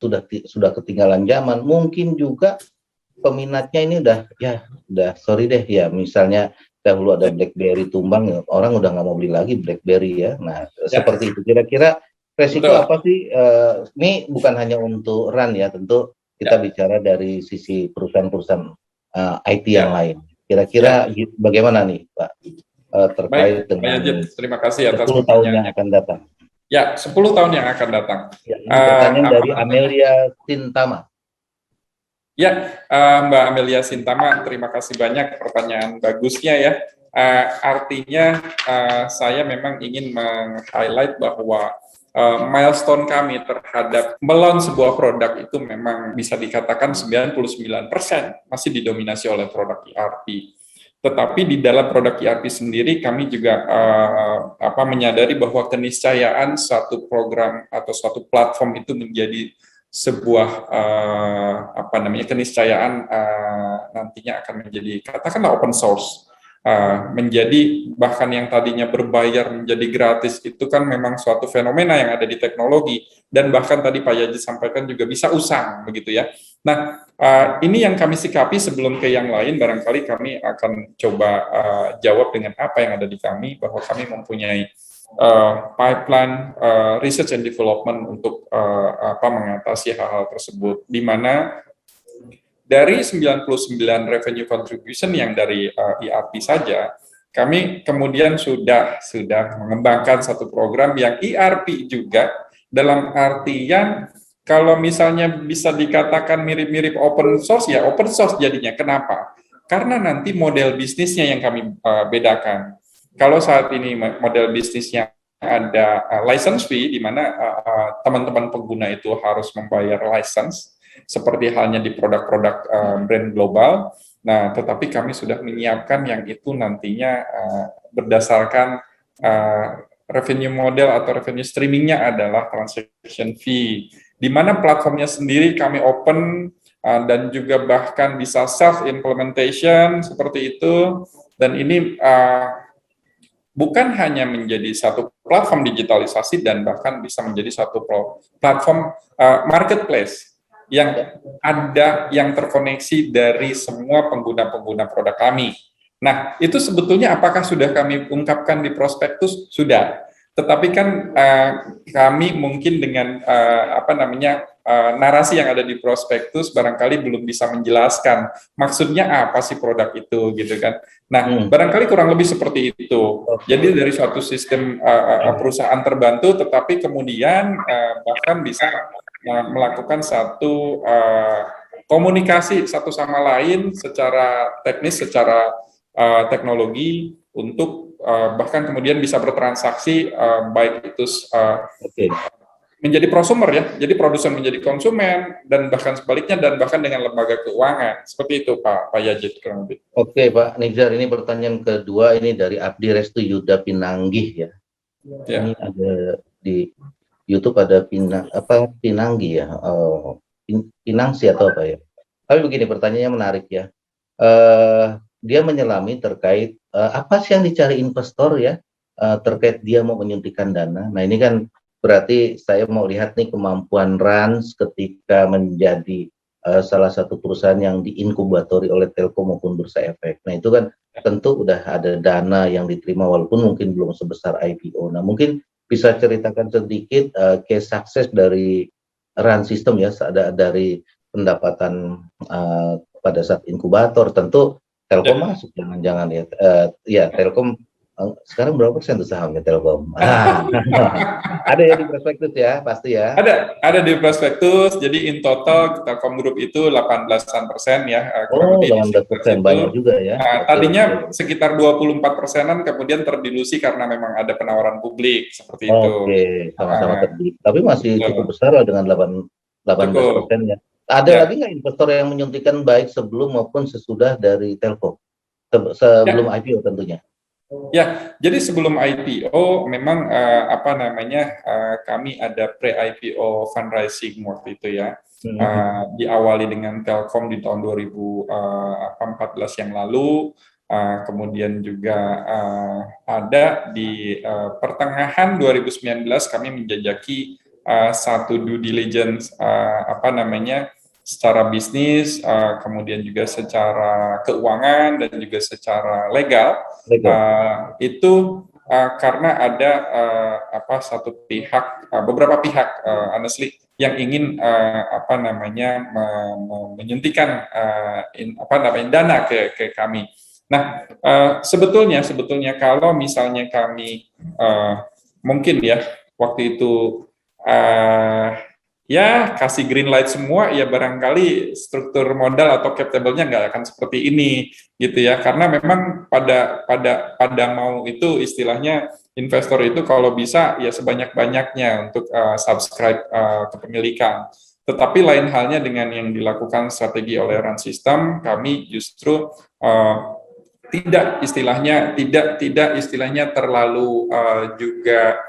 sudah ketinggalan zaman. Mungkin juga peminatnya ini udah sorry deh ya, misalnya dahulu ada BlackBerry tumbang, orang udah nggak mau beli lagi BlackBerry ya. Nah, seperti itu. Kira-kira resiko apa sih? Ini bukan hanya untuk RAN ya, tentu kita bicara dari sisi perusahaan-perusahaan IT yang lain. Kira-kira bagaimana nih, Pak, terkait dengan terima kasih atas 10 tahun yang akan datang? Ya, 10 tahun yang akan datang. Ya, ini pertanyaan dari Amelia Sintama. Ya, Mbak Amelia Sintama, terima kasih banyak pertanyaan bagusnya ya. Artinya saya memang ingin meng-highlight bahwa milestone kami terhadap melaunch sebuah produk itu memang bisa dikatakan 99% masih didominasi oleh produk ERP. Tetapi di dalam produk ERP sendiri kami juga menyadari bahwa keniscayaan satu program atau suatu platform itu menjadi sebuah keniscayaan nantinya akan menjadi katakanlah open source, menjadi bahkan yang tadinya berbayar menjadi gratis, itu kan memang suatu fenomena yang ada di teknologi, dan bahkan tadi Pak Yaji sampaikan juga bisa usang begitu ya. Nah, ini yang kami sikapi. Sebelum ke yang lain, barangkali kami akan coba jawab dengan apa yang ada di kami, bahwa kami mempunyai pipeline research and development untuk mengatasi hal-hal tersebut, di mana dari 99 revenue contribution yang dari ERP saja, kami kemudian sudah mengembangkan satu program yang ERP juga, dalam artian kalau misalnya bisa dikatakan mirip-mirip open source, ya open source jadinya. Kenapa? Karena nanti model bisnisnya yang kami bedakan. Kalau saat ini model bisnisnya ada license fee, di mana teman-teman pengguna itu harus membayar license, seperti halnya di produk-produk brand global. Nah, tetapi kami sudah menyiapkan yang itu nantinya berdasarkan revenue model atau revenue streamingnya adalah transaction fee, di mana platformnya sendiri kami open dan juga bahkan bisa self-implementation seperti itu. Dan ini bukan hanya menjadi satu platform digitalisasi, dan bahkan bisa menjadi satu platform marketplace yang ada, yang terkoneksi dari semua pengguna-pengguna produk kami. Nah, itu sebetulnya apakah sudah kami ungkapkan di prospektus? Sudah. Tetapi kan kami mungkin dengan narasi yang ada di prospektus barangkali belum bisa menjelaskan maksudnya apa sih produk itu, gitu kan. Nah, barangkali kurang lebih seperti itu. Jadi dari suatu sistem perusahaan terbantu, tetapi kemudian bahkan bisa melakukan satu komunikasi satu sama lain secara teknis, secara teknologi, untuk bahkan kemudian bisa bertransaksi, baik itu menjadi prosumer ya, jadi produsen menjadi konsumen, dan bahkan sebaliknya, dan bahkan dengan lembaga keuangan. Seperti itu Pak Yajid kurang lebih. Oke Pak Nizar, ini pertanyaan kedua ini dari Abdi Restu Yuda Pinanggih ya. Ini ada di YouTube, ada Pinanggi ya, Pinangsi atau apa ya. Tapi begini, pertanyaannya menarik ya. Dia menyelami terkait apa sih yang dicari investor ya, terkait dia mau menyuntikkan dana. Nah, ini kan berarti saya mau lihat nih kemampuan Rans ketika menjadi salah satu perusahaan yang diinkubatori oleh Telkom maupun Bursa Efek. Nah, itu kan tentu udah ada dana yang diterima walaupun mungkin belum sebesar IPO. Nah, mungkin bisa ceritakan sedikit case sukses dari Run System ya, dari pendapatan pada saat inkubator. Tentu Telkom masuk, jangan-jangan ya. Ya, Telkom sekarang berapa persen tuh sahamnya Telkom? Ada ya di prospektus ya, pasti ya. Ada di prospektus. Jadi in total Telkom Group itu 18% ya. 18%, banyak juga ya. Tadinya sekitar 24%-an, kemudian terdilusi karena memang ada penawaran publik seperti itu. Oke, sama-sama terdilusi. Tapi masih cukup besar lah dengan Cukup. 18% ya. Ada Ya. lagi nggak investor yang menyuntikkan baik sebelum maupun sesudah dari Telkom? Sebelum Ya. IPO tentunya. Ya, jadi sebelum IPO memang kami ada pre-IPO fundraising waktu itu ya. Diawali dengan Telkom di tahun 2014 yang lalu, kemudian juga ada di pertengahan 2019 kami menjajaki satu due diligence secara bisnis, kemudian juga secara keuangan dan juga secara legal. Itu karena ada beberapa pihak honestly yang ingin menyuntikkan dana ke kami. Nah, sebetulnya kalau misalnya kami mungkin ya waktu itu ya kasih green light semua, ya barangkali struktur modal atau cap table-nya nggak akan seperti ini gitu ya, karena memang pada mau itu istilahnya investor itu kalau bisa ya sebanyak-banyaknya untuk subscribe kepemilikan. Tetapi lain halnya dengan yang dilakukan strategi oleh Run System, kami justru tidak istilahnya terlalu juga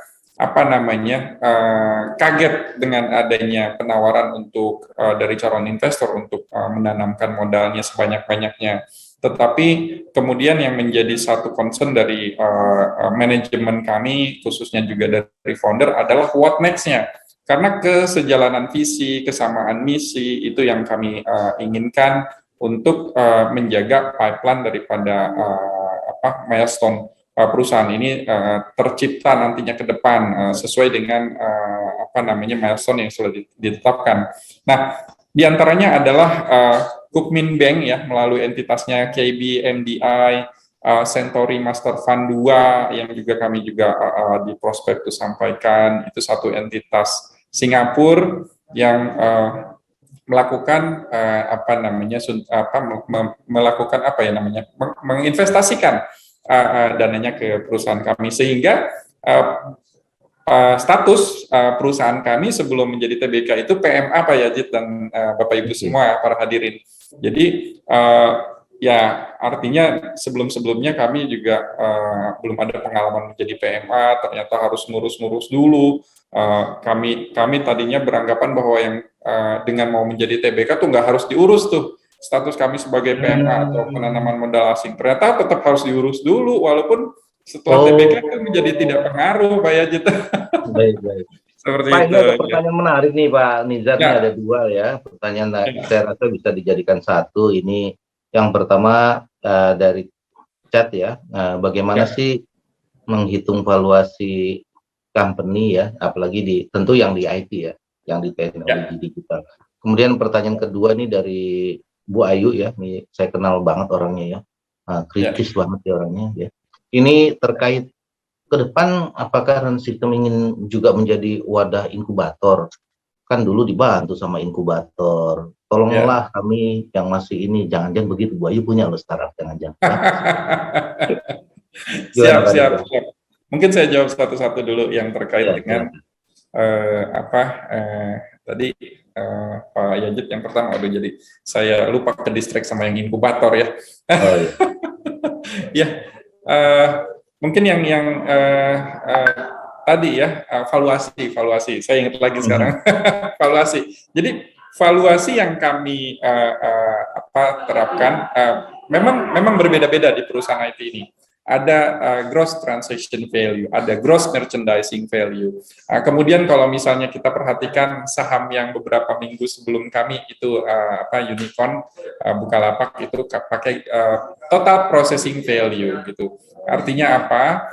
kaget dengan adanya penawaran untuk dari calon investor untuk menanamkan modalnya sebanyak-banyaknya. Tetapi kemudian yang menjadi satu concern dari manajemen kami, khususnya juga dari founder, adalah what next-nya. Karena kesejalanan visi, kesamaan misi, itu yang kami inginkan untuk menjaga pipeline daripada milestone perusahaan ini tercipta nantinya ke depan sesuai dengan milestone yang sudah ditetapkan. Nah, diantaranya adalah Kukmin Bank ya melalui entitasnya KB MDI, Centauri Master Fund 2 yang juga kami juga di prospektus sampaikan, itu satu entitas Singapura yang melakukan menginvestasikan dananya ke perusahaan kami, sehingga status perusahaan kami sebelum menjadi TBK itu PMA Pak Yajid dan Bapak Ibu semua para hadirin. Jadi ya artinya sebelumnya kami juga belum ada pengalaman menjadi PMA, ternyata harus ngurus-ngurus dulu. Kami tadinya beranggapan bahwa yang dengan mau menjadi TBK tuh nggak harus diurus tuh status kami sebagai PMA atau penanaman modal asing, ternyata tetap harus diurus dulu, walaupun setelah TBK itu menjadi tidak pengaruh, Pak Yajid. Baik. Seperti Pak, itu. ini ada pertanyaan menarik nih Pak Nizar, Ya. Ini ada dua ya pertanyaan. Saya rasa bisa dijadikan satu. Ini yang pertama dari chat ya, bagaimana sih menghitung valuasi company ya, apalagi tentu yang di IT ya, yang di teknologi digital. Kemudian pertanyaan kedua nih dari Bu Ayu ya, ini saya kenal banget orangnya ya, kritis banget ya orangnya ya. Ini terkait ke depan, apakah Run System ingin juga menjadi wadah inkubator? Kan dulu dibantu sama inkubator. Tolonglah kami yang masih ini, jangan-jangan begitu. Bu Ayu punya loh startup, jangan-jangan. Siap. Mungkin saya jawab satu-satu dulu yang terkait dengan tadi Pak Yajid yang pertama. Jadi saya lupa ke distract sama yang inkubator ya. Ya, mungkin yang tadi ya valuasi. Saya ingat lagi sekarang valuasi. Jadi valuasi yang kami terapkan memang berbeda-beda di perusahaan IT ini. Ada gross transaction value, ada gross merchandising value. Kemudian kalau misalnya kita perhatikan saham yang beberapa minggu sebelum kami itu Unicorn, Bukalapak itu pakai total processing value gitu. Artinya apa?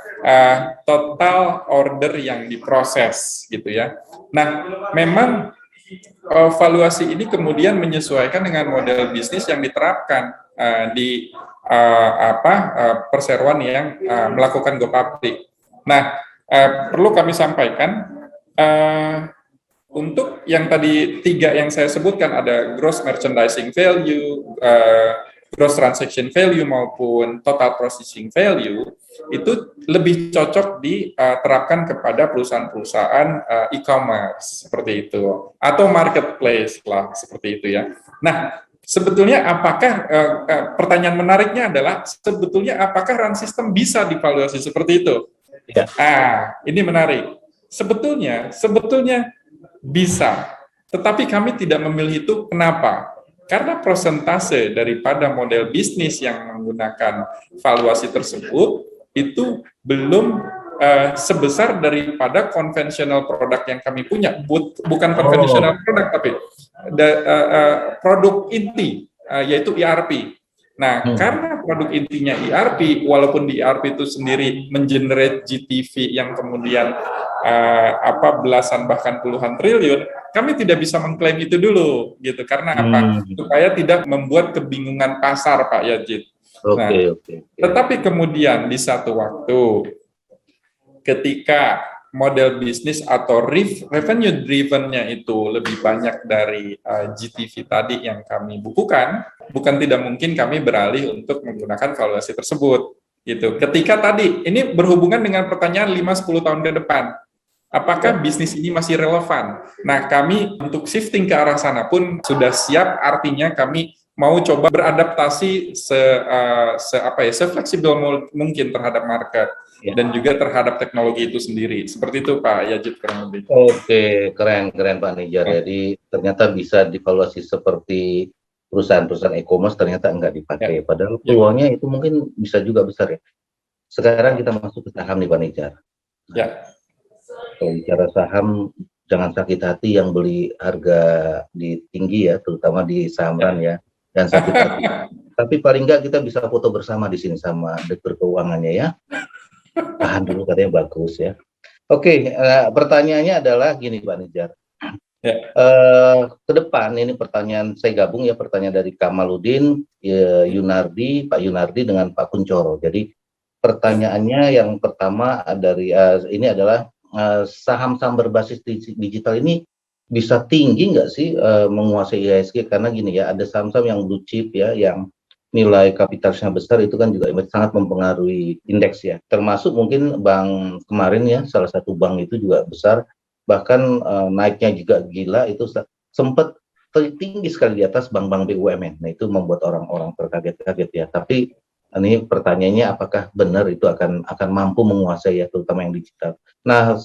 Total order yang diproses gitu ya. Nah, memang valuasi ini kemudian menyesuaikan dengan model bisnis yang diterapkan di perseroan yang melakukan go public. Nah, perlu kami sampaikan untuk yang tadi tiga yang saya sebutkan, ada gross merchandising value, gross transaction value maupun total processing value, itu lebih cocok diterapkan kepada perusahaan-perusahaan e-commerce seperti itu, atau marketplace lah seperti itu ya. Nah, sebetulnya apakah pertanyaan menariknya adalah sebetulnya apakah run system bisa divaluasi seperti itu? Ya. Ini menarik. Sebetulnya bisa, tetapi kami tidak memilih itu. Kenapa? Karena persentase daripada model bisnis yang menggunakan valuasi tersebut itu belum sebesar daripada konvensional produk yang kami punya. Bukan konvensional produk, tapi produk inti, yaitu ERP. Nah, karena produk intinya ERP, walaupun di ERP itu sendiri mengenerate GTV yang kemudian belasan bahkan puluhan triliun, kami tidak bisa mengklaim itu dulu, gitu. Karena apa? Supaya tidak membuat kebingungan pasar, Pak Yajid. Tetapi kemudian di satu waktu, ketika model bisnis atau revenue driven-nya itu lebih banyak dari GTV tadi yang kami bukukan, bukan tidak mungkin kami beralih untuk menggunakan valuasi tersebut. Gitu. Ketika tadi, ini berhubungan dengan pertanyaan 5-10 tahun ke depan, apakah bisnis ini masih relevan? Nah, kami untuk shifting ke arah sana pun sudah siap, artinya kami mau coba beradaptasi se-fleksibel mungkin terhadap market dan juga terhadap teknologi itu sendiri. Seperti itu Pak Yajid kurang lebih. Oke, keren Pak Nijar. Jadi ternyata bisa divaluasi seperti perusahaan-perusahaan e-commerce ternyata enggak dipakai. Padahal peluangnya itu mungkin bisa juga besar ya. Sekarang kita masuk ke saham nih Pak Nijar. Ya. Kalau bicara saham, jangan sakit hati yang beli harga di tinggi ya, terutama di saham RAN ya. Dan sakit hati. Tapi paling enggak kita bisa foto bersama di sini sama Direktur Keuangannya ya. Tahan dulu katanya bagus ya. Oke, pertanyaannya adalah gini Pak Nijar. Ke depan ini pertanyaan saya gabung ya, pertanyaan dari Kamaludin, Yunardi, Pak Yunardi dengan Pak Kuncoro. Jadi pertanyaannya yang pertama dari ini adalah saham-saham berbasis digital ini bisa tinggi nggak sih menguasai IHSG? Karena gini ya, ada saham-saham yang blue chip ya, yang nilai kapitalnya besar, itu kan juga sangat mempengaruhi indeks ya. Termasuk mungkin bank kemarin ya, salah satu bank itu juga besar, bahkan naiknya juga gila, itu sempat tinggi sekali di atas bank-bank BUMN. Nah itu membuat orang-orang terkaget-kaget ya. Tapi ini pertanyaannya apakah benar itu akan mampu menguasai ya, terutama yang digital. Nah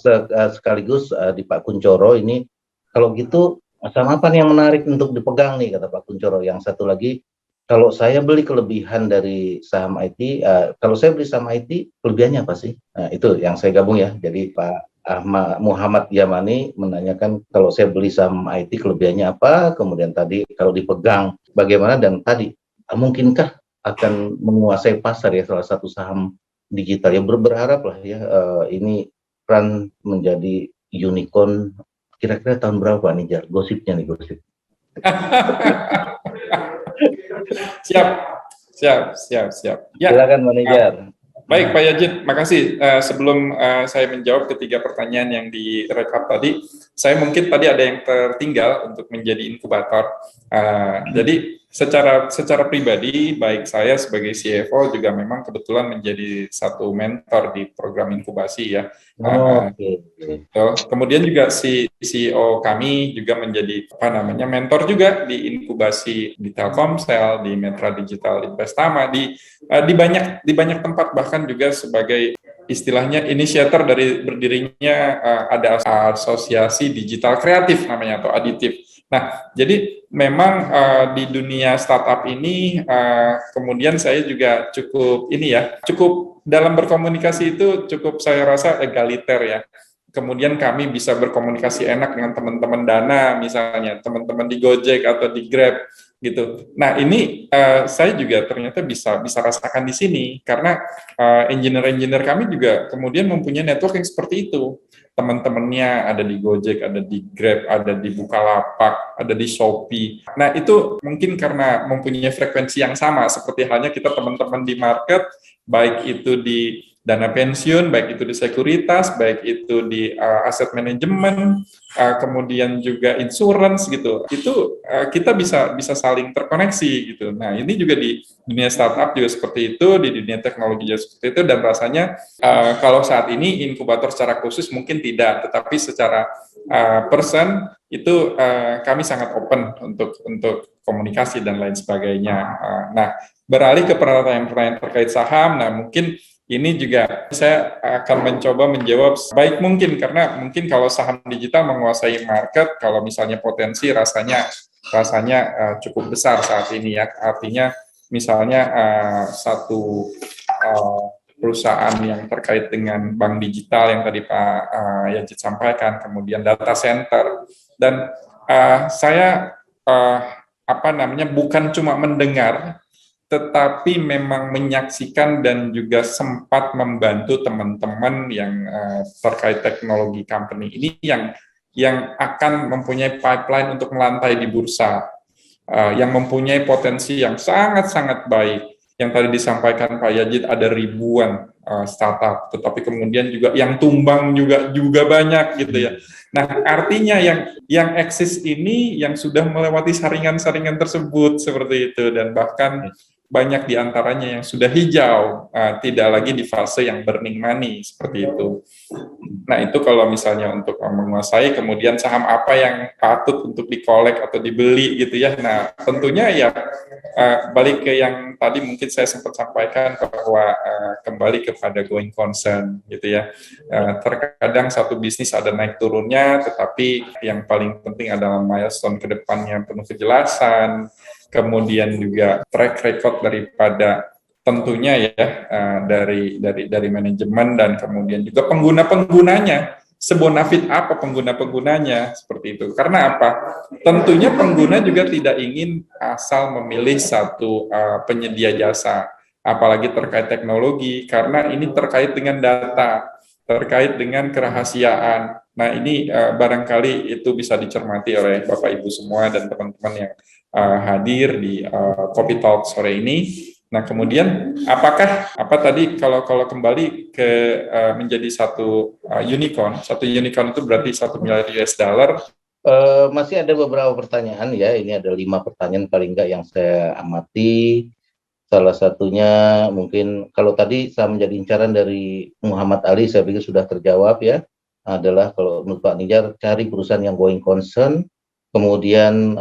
sekaligus di Pak Kuncoro ini, kalau gitu saham apa nih yang menarik untuk dipegang nih, kata Pak Kuncoro. Yang satu lagi, kalau saya beli kelebihan dari saham IT, kalau saya beli saham IT, kelebihannya apa sih? Nah, itu yang saya gabung ya. Jadi Pak Muhammad Yamani menanyakan kalau saya beli saham IT kelebihannya apa, kemudian tadi kalau dipegang bagaimana, dan tadi mungkinkah akan menguasai pasar ya salah satu saham digital. Ya berharap lah ya ini RAN menjadi unicorn kira-kira tahun berapa nih Jar? Gosipnya nih, gosip. Siap. Ya. Silakan manajer. Baik Pak Yajid, makasih. Sebelum saya menjawab ketiga pertanyaan yang direkap tadi, saya mungkin tadi ada yang tertinggal untuk menjadi inkubator. Jadi secara pribadi, baik saya sebagai CFO juga memang kebetulan menjadi satu mentor di program inkubasi ya. Kemudian juga si CEO kami juga menjadi mentor juga di inkubasi di Telkomsel, di Metra Digital Investama, di banyak tempat, bahkan juga sebagai istilahnya inisiator dari berdirinya ada asosiasi digital kreatif namanya, atau aditif. Nah, jadi memang di dunia startup ini kemudian saya juga cukup dalam berkomunikasi itu cukup saya rasa egaliter ya. Kemudian kami bisa berkomunikasi enak dengan teman-teman Dana, misalnya teman-teman di Gojek atau di Grab gitu. Nah ini saya juga ternyata bisa rasakan di sini, karena engineer kami juga kemudian mempunyai network yang seperti itu. Teman-temannya ada di Gojek, ada di Grab, ada di Bukalapak, ada di Shopee. Nah itu mungkin karena mempunyai frekuensi yang sama, seperti halnya kita teman-teman di market, baik itu di dana pensiun, baik itu di sekuritas, baik itu di aset manajemen, kemudian juga insurance gitu. Itu kita bisa saling terkoneksi gitu. Nah, ini juga di dunia startup juga seperti itu, di dunia teknologi juga seperti itu, dan rasanya kalau saat ini inkubator secara khusus mungkin tidak, tetapi secara person itu kami sangat open untuk komunikasi dan lain sebagainya. Nah, beralih ke pertanyaan-pertanyaan terkait saham, nah mungkin ini juga saya akan mencoba menjawab baik mungkin, karena mungkin kalau saham digital menguasai market, kalau misalnya potensi rasanya cukup besar saat ini ya. Artinya misalnya satu perusahaan yang terkait dengan bank digital yang tadi Pak Yajid sampaikan, kemudian data center, dan saya bukan cuma mendengar, tetapi memang menyaksikan dan juga sempat membantu teman-teman yang terkait teknologi company ini yang akan mempunyai pipeline untuk melantai di bursa, yang mempunyai potensi yang sangat-sangat baik. Yang tadi disampaikan Pak Yajid ada ribuan startup, tetapi kemudian juga yang tumbang juga banyak gitu ya. Nah, artinya yang eksis ini yang sudah melewati saringan-saringan tersebut seperti itu, dan bahkan banyak diantaranya yang sudah hijau, tidak lagi di fase yang burning money seperti itu. Nah, itu kalau misalnya untuk menguasai, kemudian saham apa yang patut untuk dikolek atau dibeli gitu ya. Nah, tentunya ya balik ke yang tadi mungkin saya sempat sampaikan bahwa kembali kepada going concern gitu ya. Terkadang satu bisnis ada naik turunnya, tetapi yang paling penting adalah milestone ke depannya penuh kejelasan, kemudian juga track record daripada tentunya ya dari manajemen, dan kemudian juga pengguna-penggunanya, sebonafit apa pengguna-penggunanya seperti itu. Karena apa? Tentunya pengguna juga tidak ingin asal memilih satu penyedia jasa, apalagi terkait teknologi, karena ini terkait dengan data, terkait dengan kerahasiaan. Nah, ini barangkali itu bisa dicermati oleh Bapak Ibu semua dan teman-teman yang hadir di Kopi Talk sore ini. Nah, kemudian apakah tadi kalau kembali ke menjadi satu unicorn itu berarti 1 miliar US dollar. Masih ada beberapa pertanyaan ya. Ini ada 5 pertanyaan paling enggak yang saya amati. Salah satunya mungkin kalau tadi saya menjadi incaran dari Muhammad Ali, saya pikir sudah terjawab ya. Adalah kalau menurut Pak Nijar, cari perusahaan yang going concern. Kemudian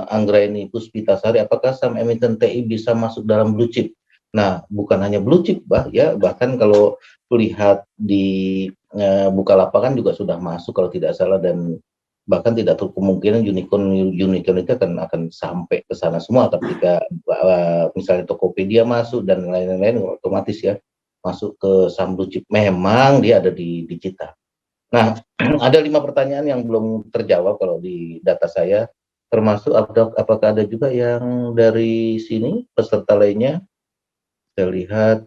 Anggraini Puspitasari, apakah saham emiten TI bisa masuk dalam blue chip? Nah, bukan hanya blue chip, bahkan kalau lihat di Bukalapak kan juga sudah masuk kalau tidak salah, dan bahkan tidak terlalu kemungkinan unicorn itu akan sampai ke sana semua ketika misalnya Tokopedia masuk dan lain-lain, otomatis ya masuk ke saham blue chip. Memang dia ada di digital. Nah, ada 5 pertanyaan yang belum terjawab kalau di data saya, termasuk apakah ada juga yang dari sini peserta lainnya. Saya lihat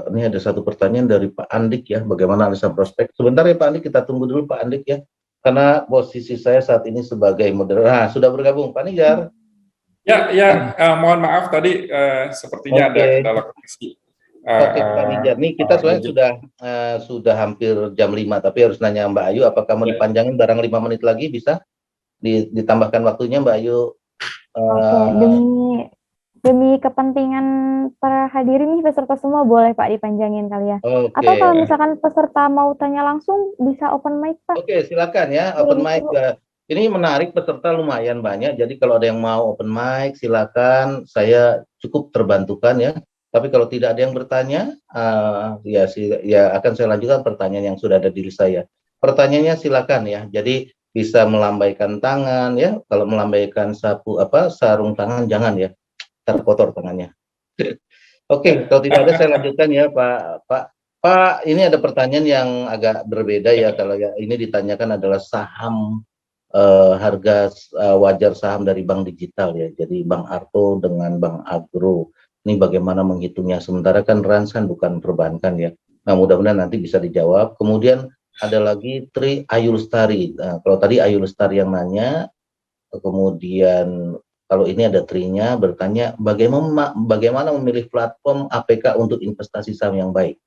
ini ada satu pertanyaan dari Pak Andik ya, bagaimana analisa prospek. Sebentar ya Pak Andik, kita tunggu dulu Pak Andik ya, karena posisi saya saat ini sebagai moderator. Nah, sudah bergabung Pak Nijar. Ya, mohon maaf tadi sepertinya ada kendala koneksi. Oke, Pak Nijar, nih kita sebenarnya sudah hampir jam 5, tapi harus nanya Mbak Ayu, apakah mau dipanjangin barang 5 menit lagi, bisa ditambahkan waktunya Mbak Ayu? Oke, demi kepentingan para hadirin nih peserta semua, boleh Pak dipanjangin kali ya. Oke. Atau kalau misalkan peserta mau tanya langsung, bisa open mic Pak. Oke, silakan ya, open mic. Ini menarik, peserta lumayan banyak, jadi kalau ada yang mau open mic, silakan. Saya cukup terbantukan ya. Tapi kalau tidak ada yang bertanya, ya akan saya lanjutkan pertanyaan yang sudah ada di list saya. Pertanyaannya silakan ya. Jadi bisa melambaikan tangan ya. Kalau melambaikan sarung tangan jangan ya, terkotor tangannya. Oke, kalau tidak ada saya lanjutkan ya Pak. Ini ada pertanyaan yang agak berbeda ya. Kalau ya ini ditanyakan adalah saham harga wajar saham dari bank digital ya. Jadi Bank Arto dengan Bank Agro. Ini bagaimana menghitungnya, sementara kan Ransan bukan perbankan ya. Nah, mudah-mudahan nanti bisa dijawab. Kemudian ada lagi Tri Ayu Lestari. Nah, kalau tadi Ayu Lestari yang nanya, kemudian kalau ini ada Trinya bertanya bagaimana memilih platform APK untuk investasi saham yang baik.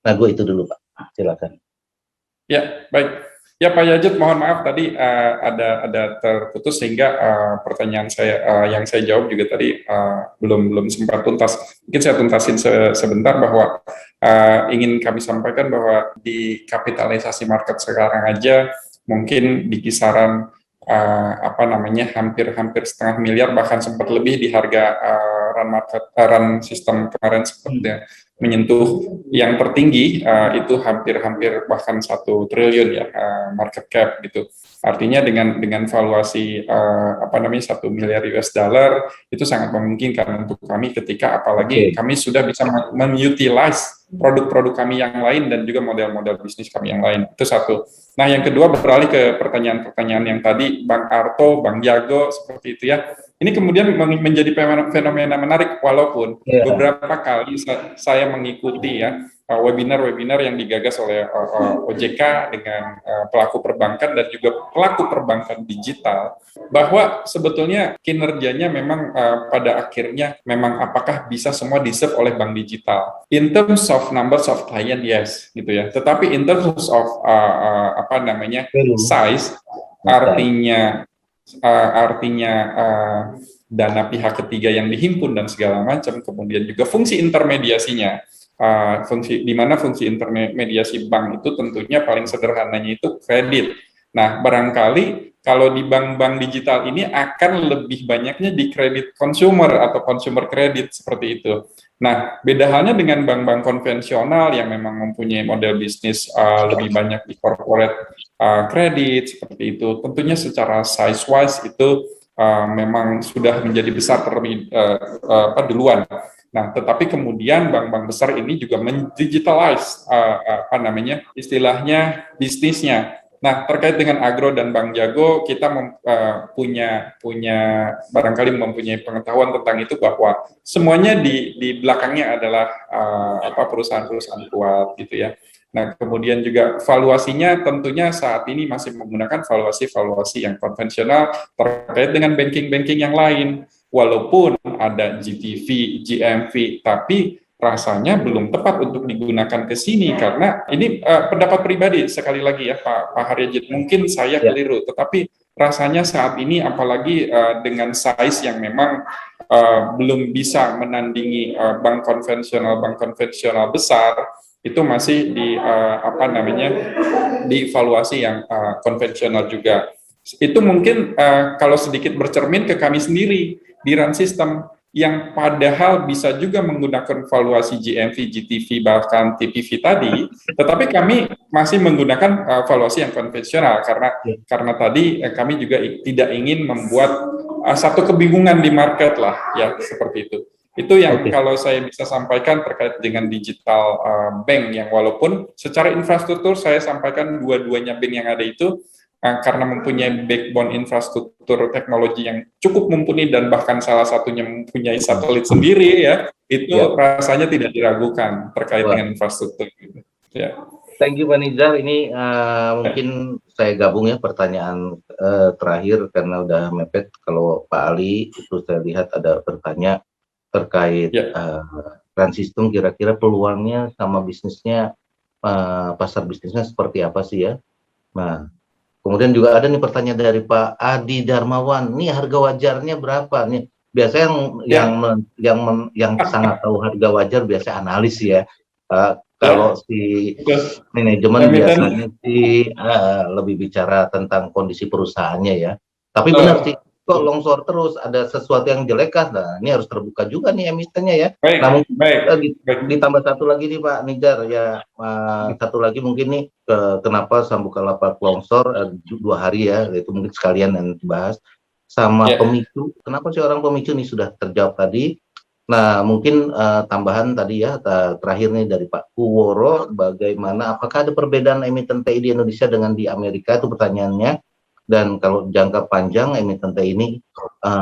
Nah, gue itu dulu Pak, silakan. Ya, baik. Ya Pak Yajud, mohon maaf tadi ada terputus sehingga pertanyaan saya yang saya jawab juga tadi belum sempat tuntas. Mungkin saya tuntasin sebentar bahwa ingin kami sampaikan bahwa di kapitalisasi market sekarang aja mungkin di kisaran hampir setengah miliar, bahkan sempat lebih di harga run sistem kemarin seperti menyentuh yang tertinggi itu hampir bahkan 1 triliun ya market cap gitu. Artinya dengan valuasi 1 miliar US dollar itu sangat memungkinkan untuk kami ketika apalagi kami sudah bisa mengutilize produk-produk kami yang lain dan juga model-model bisnis kami yang lain. Itu satu. Nah, yang kedua beralih ke pertanyaan-pertanyaan yang tadi Bang Arto, Bang Jago seperti itu ya. Ini kemudian menjadi fenomena menarik walaupun beberapa kali saya mengikuti ya webinar-webinar yang digagas oleh OJK dengan pelaku perbankan dan juga pelaku perbankan digital, bahwa sebetulnya kinerjanya memang pada akhirnya memang apakah bisa semua di-serve oleh bank digital. In terms of numbers of client, yes, gitu ya. Tetapi in terms of size, artinya dana pihak ketiga yang dihimpun dan segala macam, kemudian juga fungsi intermediasinya, di mana fungsi intermediasi bank itu tentunya paling sederhananya itu kredit. Nah, barangkali kalau di bank-bank digital ini akan lebih banyaknya di kredit consumer atau consumer kredit seperti itu. Nah, beda halnya dengan bank-bank konvensional yang memang mempunyai model bisnis lebih banyak di corporate kredit seperti itu. Tentunya secara size-wise itu memang sudah menjadi besar terlebih duluan. Nah, tetapi kemudian bank-bank besar ini juga mendigitalize istilahnya bisnisnya. Nah, terkait dengan Agro dan Bang Jago, kita punya barangkali mempunyai pengetahuan tentang itu bahwa semuanya di belakangnya adalah perusahaan-perusahaan kuat gitu ya. Nah, kemudian juga valuasinya tentunya saat ini masih menggunakan valuasi yang konvensional terkait dengan banking yang lain. Walaupun ada GTV, GMV, tapi rasanya belum tepat untuk digunakan ke sini karena ini pendapat pribadi sekali lagi ya Pak Haryajid, mungkin saya keliru, tetapi rasanya saat ini apalagi dengan size yang memang belum bisa menandingi bank konvensional besar, itu masih di valuasi yang konvensional juga. Itu mungkin kalau sedikit bercermin ke kami sendiri di run system yang padahal bisa juga menggunakan valuasi GMV, GTV, bahkan TPV tadi, tetapi kami masih menggunakan valuasi yang konvensional karena tadi kami juga tidak ingin membuat satu kebingungan di market lah, ya seperti itu. Itu yang kalau saya bisa sampaikan terkait dengan digital bank yang walaupun secara infrastruktur saya sampaikan dua-duanya bank yang ada itu karena mempunyai backbone infrastruktur teknologi yang cukup mumpuni dan bahkan salah satunya mempunyai satelit sendiri ya, itu rasanya tidak diragukan terkait dengan infrastruktur. Ya. Thank you Pak Nizar. Ini mungkin saya gabung ya pertanyaan terakhir karena udah mepet. Kalau Pak Ali itu saya lihat ada bertanya terkait Transistem, kira-kira peluangnya sama bisnisnya, pasar bisnisnya seperti apa sih ya. Nah, kemudian juga ada nih pertanyaan dari Pak Adi Darmawan, nih harga wajarnya berapa nih? Biasanya yang sangat tahu harga wajar biasa analis ya. Kalau si manajemen biasanya sih lebih bicara tentang kondisi perusahaannya ya. Tapi benar sih, kok longsor terus, ada sesuatu yang jelek kan? Nah, ini harus terbuka juga nih emitennya ya. Namun ditambah satu lagi nih Pak Nizar ya, satu lagi mungkin nih kenapa Bukalapak longsor 2 hari ya, itu mungkin sekalian yang dibahas sama pemicu. Kenapa sih orang pemicu nih sudah terjawab tadi. Nah, mungkin tambahan tadi ya, terakhir nih dari Pak Kuworo, bagaimana, apakah ada perbedaan emiten TI di Indonesia dengan di Amerika, itu pertanyaannya. Dan kalau jangka panjang emiten TI ini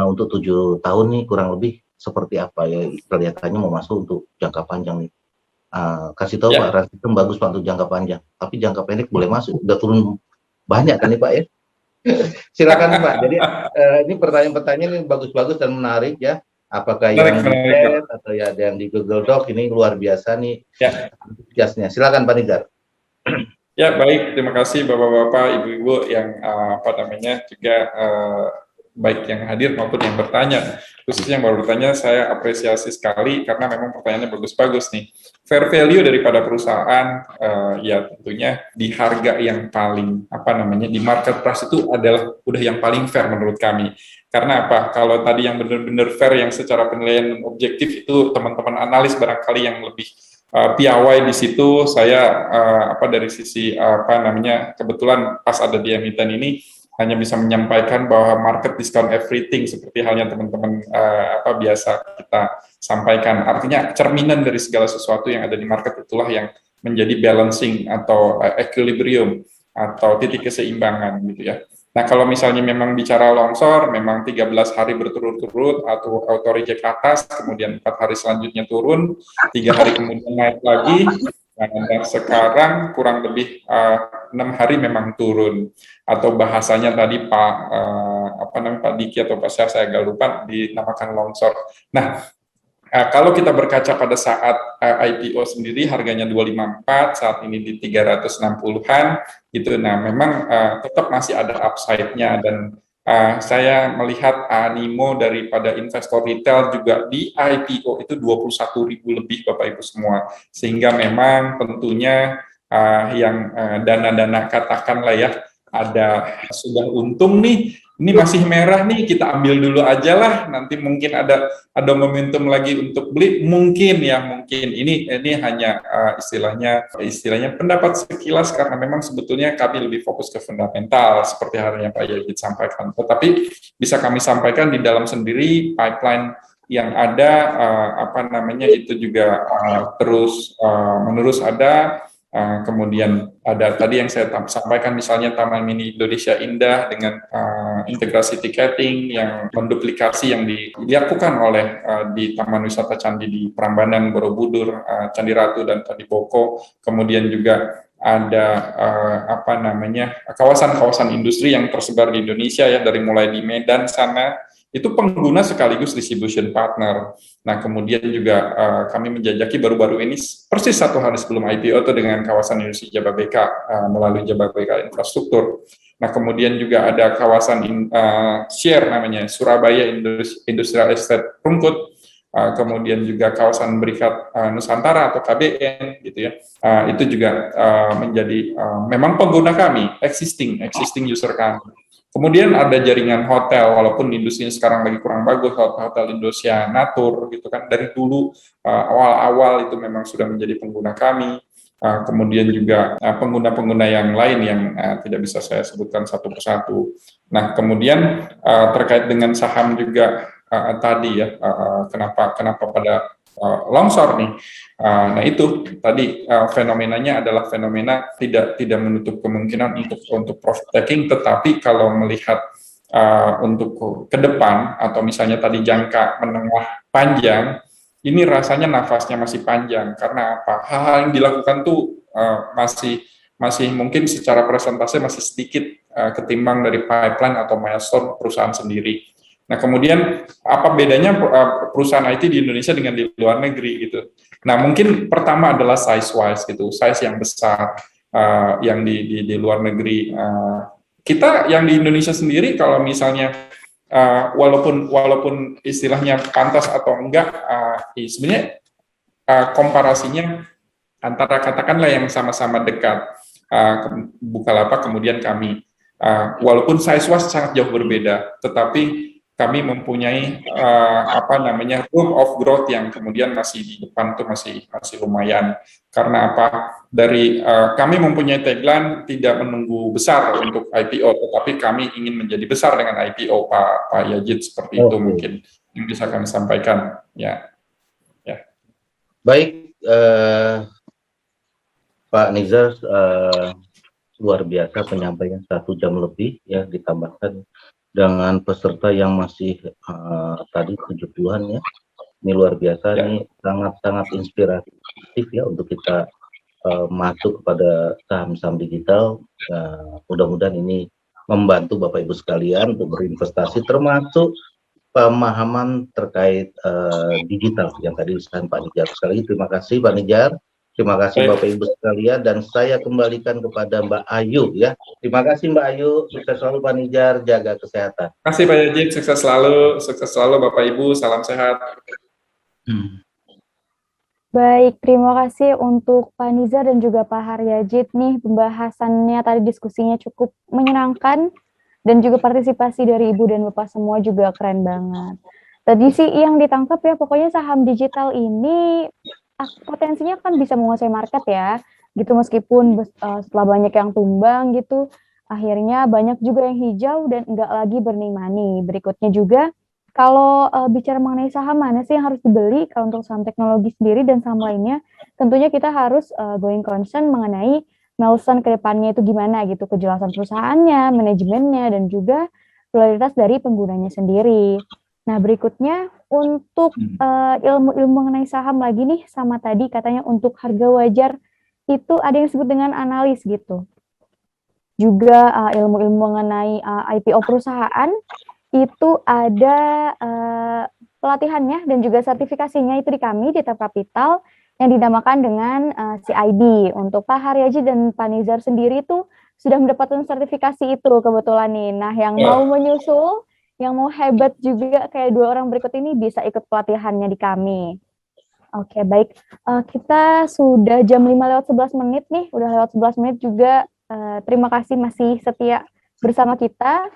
untuk 7 tahun nih kurang lebih seperti apa ya, kelihatannya mau masuk untuk jangka panjang nih. Kasih tahu Pak, Transistem bagus Pak untuk jangka panjang, tapi jangka pendek boleh masuk, udah turun banyak kan nih Pak ya. Silakan Pak. Jadi ini pertanyaan-pertanyaan ini bagus-bagus dan menarik ya. Apakah Menarik, yang di menarik. chat atau ya ada yang di Google Doc, ini luar biasa nih Ya. antusiasnya. Silakan Pak Nizar. Ya, baik. Terima kasih Bapak-bapak, Ibu-ibu yang juga baik yang hadir maupun yang bertanya. Khususnya yang baru bertanya, saya apresiasi sekali karena memang pertanyaannya bagus-bagus nih. Fair value daripada perusahaan, ya tentunya di harga yang paling di market price itu adalah udah yang paling fair menurut kami. Karena apa? Kalau tadi yang benar-benar fair yang secara penilaian objektif itu teman-teman analis barangkali yang lebih piawai di situ. Saya dari sisi kebetulan pas ada di emiten ini hanya bisa menyampaikan bahwa market discount everything seperti halnya teman-teman biasa kita sampaikan. Artinya cerminan dari segala sesuatu yang ada di market itulah yang menjadi balancing atau equilibrium atau titik keseimbangan gitu ya. Nah, kalau misalnya memang bicara longsor, memang 13 hari berturut-turut atau auto reject atas, kemudian 4 hari selanjutnya turun, 3 hari kemudian naik lagi, dan sekarang kurang lebih 6 hari memang turun. Atau bahasanya tadi Pak Diki atau Pak Syah, saya agak lupa, dinamakan longsor. Nah, kalau kita berkaca pada saat IPO sendiri harganya 254, saat ini di 360-an gitu. Nah, memang tetap masih ada upside-nya dan saya melihat animo daripada investor retail juga di IPO itu 21.000 lebih Bapak Ibu semua. Sehingga memang tentunya yang dana-dana katakanlah ya ada sudah untung nih, ini masih merah nih, kita ambil dulu aja lah, nanti mungkin ada momentum lagi untuk beli, mungkin ini hanya istilahnya pendapat sekilas karena memang sebetulnya kami lebih fokus ke fundamental seperti halnya Pak Yajid sampaikan. Tetapi bisa kami sampaikan di dalam sendiri pipeline yang ada itu juga terus menerus ada. Kemudian ada tadi yang saya sampaikan misalnya Taman Mini Indonesia Indah dengan integrasi tiketing yang menduplikasi yang dilakukan oleh di Taman Wisata Candi di Prambanan, Borobudur, Candi Ratu dan Candi Boko. Kemudian juga ada kawasan-kawasan industri yang tersebar di Indonesia ya, dari mulai di Medan sana itu pengguna sekaligus distribution partner. Nah, kemudian juga kami menjajaki baru-baru ini persis 1 hari sebelum IPO itu dengan kawasan industri Jababeka melalui Jababeka Infrastruktur. Nah, kemudian juga ada kawasan share namanya Surabaya Industrial Estate Rungkut. Kemudian juga kawasan Berikat Nusantara atau KBN gitu ya. Itu juga menjadi memang pengguna kami, existing user kami. Kemudian ada jaringan hotel, walaupun industrinya sekarang lagi kurang bagus, hotel Indonesia Natur gitu kan, dari dulu awal-awal itu memang sudah menjadi pengguna kami. Kemudian juga pengguna-pengguna yang lain yang tidak bisa saya sebutkan satu persatu. Nah, kemudian terkait dengan saham juga tadi ya, kenapa pada longsor nih. Nah, itu tadi fenomenanya adalah fenomena tidak menutup kemungkinan untuk profit taking, tetapi kalau melihat untuk ke depan atau misalnya tadi jangka menengah panjang, ini rasanya nafasnya masih panjang karena apa? Hal-hal yang dilakukan tuh masih mungkin secara presentasi masih sedikit ketimbang dari pipeline atau milestone perusahaan sendiri. Nah, kemudian apa bedanya perusahaan IT di Indonesia dengan di luar negeri gitu. Nah, mungkin pertama adalah size wise gitu, size yang besar yang di luar negeri. Kita yang di Indonesia sendiri kalau misalnya walaupun istilahnya pantas atau enggak, sebenarnya komparasinya antara katakanlah yang sama-sama dekat Bukalapak kemudian kami, walaupun size wise sangat jauh berbeda, tetapi kami mempunyai room of growth yang kemudian masih di depan tuh masih lumayan. Karena apa? Dari kami mempunyai tagline tidak menunggu besar untuk IPO, tetapi kami ingin menjadi besar dengan IPO, Pak Yajid, seperti itu mungkin yang bisa kami sampaikan. Ya. Baik, Pak Nizar, luar biasa penyampaian 1 jam lebih ya, ditambahkan dengan peserta yang masih tadi 70-an ya. Ini luar biasa, ini sangat-sangat inspiratif ya untuk kita masuk kepada saham-saham digital. Mudah-mudahan ini membantu Bapak Ibu sekalian untuk berinvestasi, termasuk pemahaman terkait digital yang tadi disampaikan Pak Nijar. Sekali lagi terima kasih Pak Nijar, terima kasih Baik. Bapak Ibu sekalian, dan saya kembalikan kepada Mbak Ayu ya. Terima kasih Mbak Ayu, sukses selalu Pak Nijar, jaga kesehatan. Terima kasih Pak Yajid, sukses selalu Bapak Ibu, salam sehat. Baik, terima kasih untuk Pak Nizar dan juga Pak Haryajid nih, pembahasannya tadi diskusinya cukup menyenangkan dan juga partisipasi dari Ibu dan Bapak semua juga keren banget. Tadi sih yang ditangkap ya, pokoknya saham digital ini potensinya kan bisa menguasai market ya, gitu meskipun setelah banyak yang tumbang gitu, akhirnya banyak juga yang hijau dan enggak lagi burning money. Berikutnya juga, kalau bicara mengenai saham mana sih yang harus dibeli kalau untuk saham teknologi sendiri dan saham lainnya, tentunya kita harus going concern mengenai milestone ke depannya itu gimana gitu, kejelasan perusahaannya, manajemennya, dan juga loyalitas dari penggunanya sendiri. Nah, berikutnya untuk ilmu-ilmu mengenai saham lagi nih, sama tadi katanya untuk harga wajar itu ada yang disebut dengan analis gitu. Juga ilmu-ilmu mengenai IPO perusahaan itu ada pelatihannya dan juga sertifikasinya itu di kami di Tap Capital yang dinamakan dengan CID. Untuk Pak Haryaji dan Pak Nizar sendiri itu sudah mendapatkan sertifikasi itu kebetulan nih. Nah, yang mau menyusul, yang mau hebat juga kayak dua orang berikut ini bisa ikut pelatihannya di kami. Oke, baik. Kita sudah jam 5:11 nih, udah lewat 11 menit juga. Terima kasih masih setia bersama kita.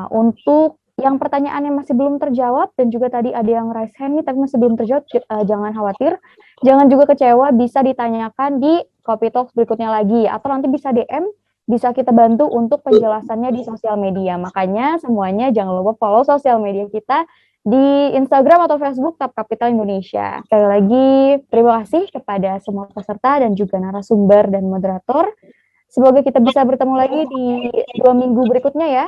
Untuk yang pertanyaan yang masih belum terjawab dan juga tadi ada yang raise hand nih tapi masih belum terjawab, jangan khawatir, jangan juga kecewa, bisa ditanyakan di Kopi Talks berikutnya lagi atau nanti bisa DM, bisa kita bantu untuk penjelasannya di sosial media. Makanya semuanya jangan lupa follow sosial media kita di Instagram atau Facebook Tap Capital Indonesia. Sekali lagi terima kasih kepada semua peserta dan juga narasumber dan moderator. Semoga kita bisa bertemu lagi di 2 minggu berikutnya ya.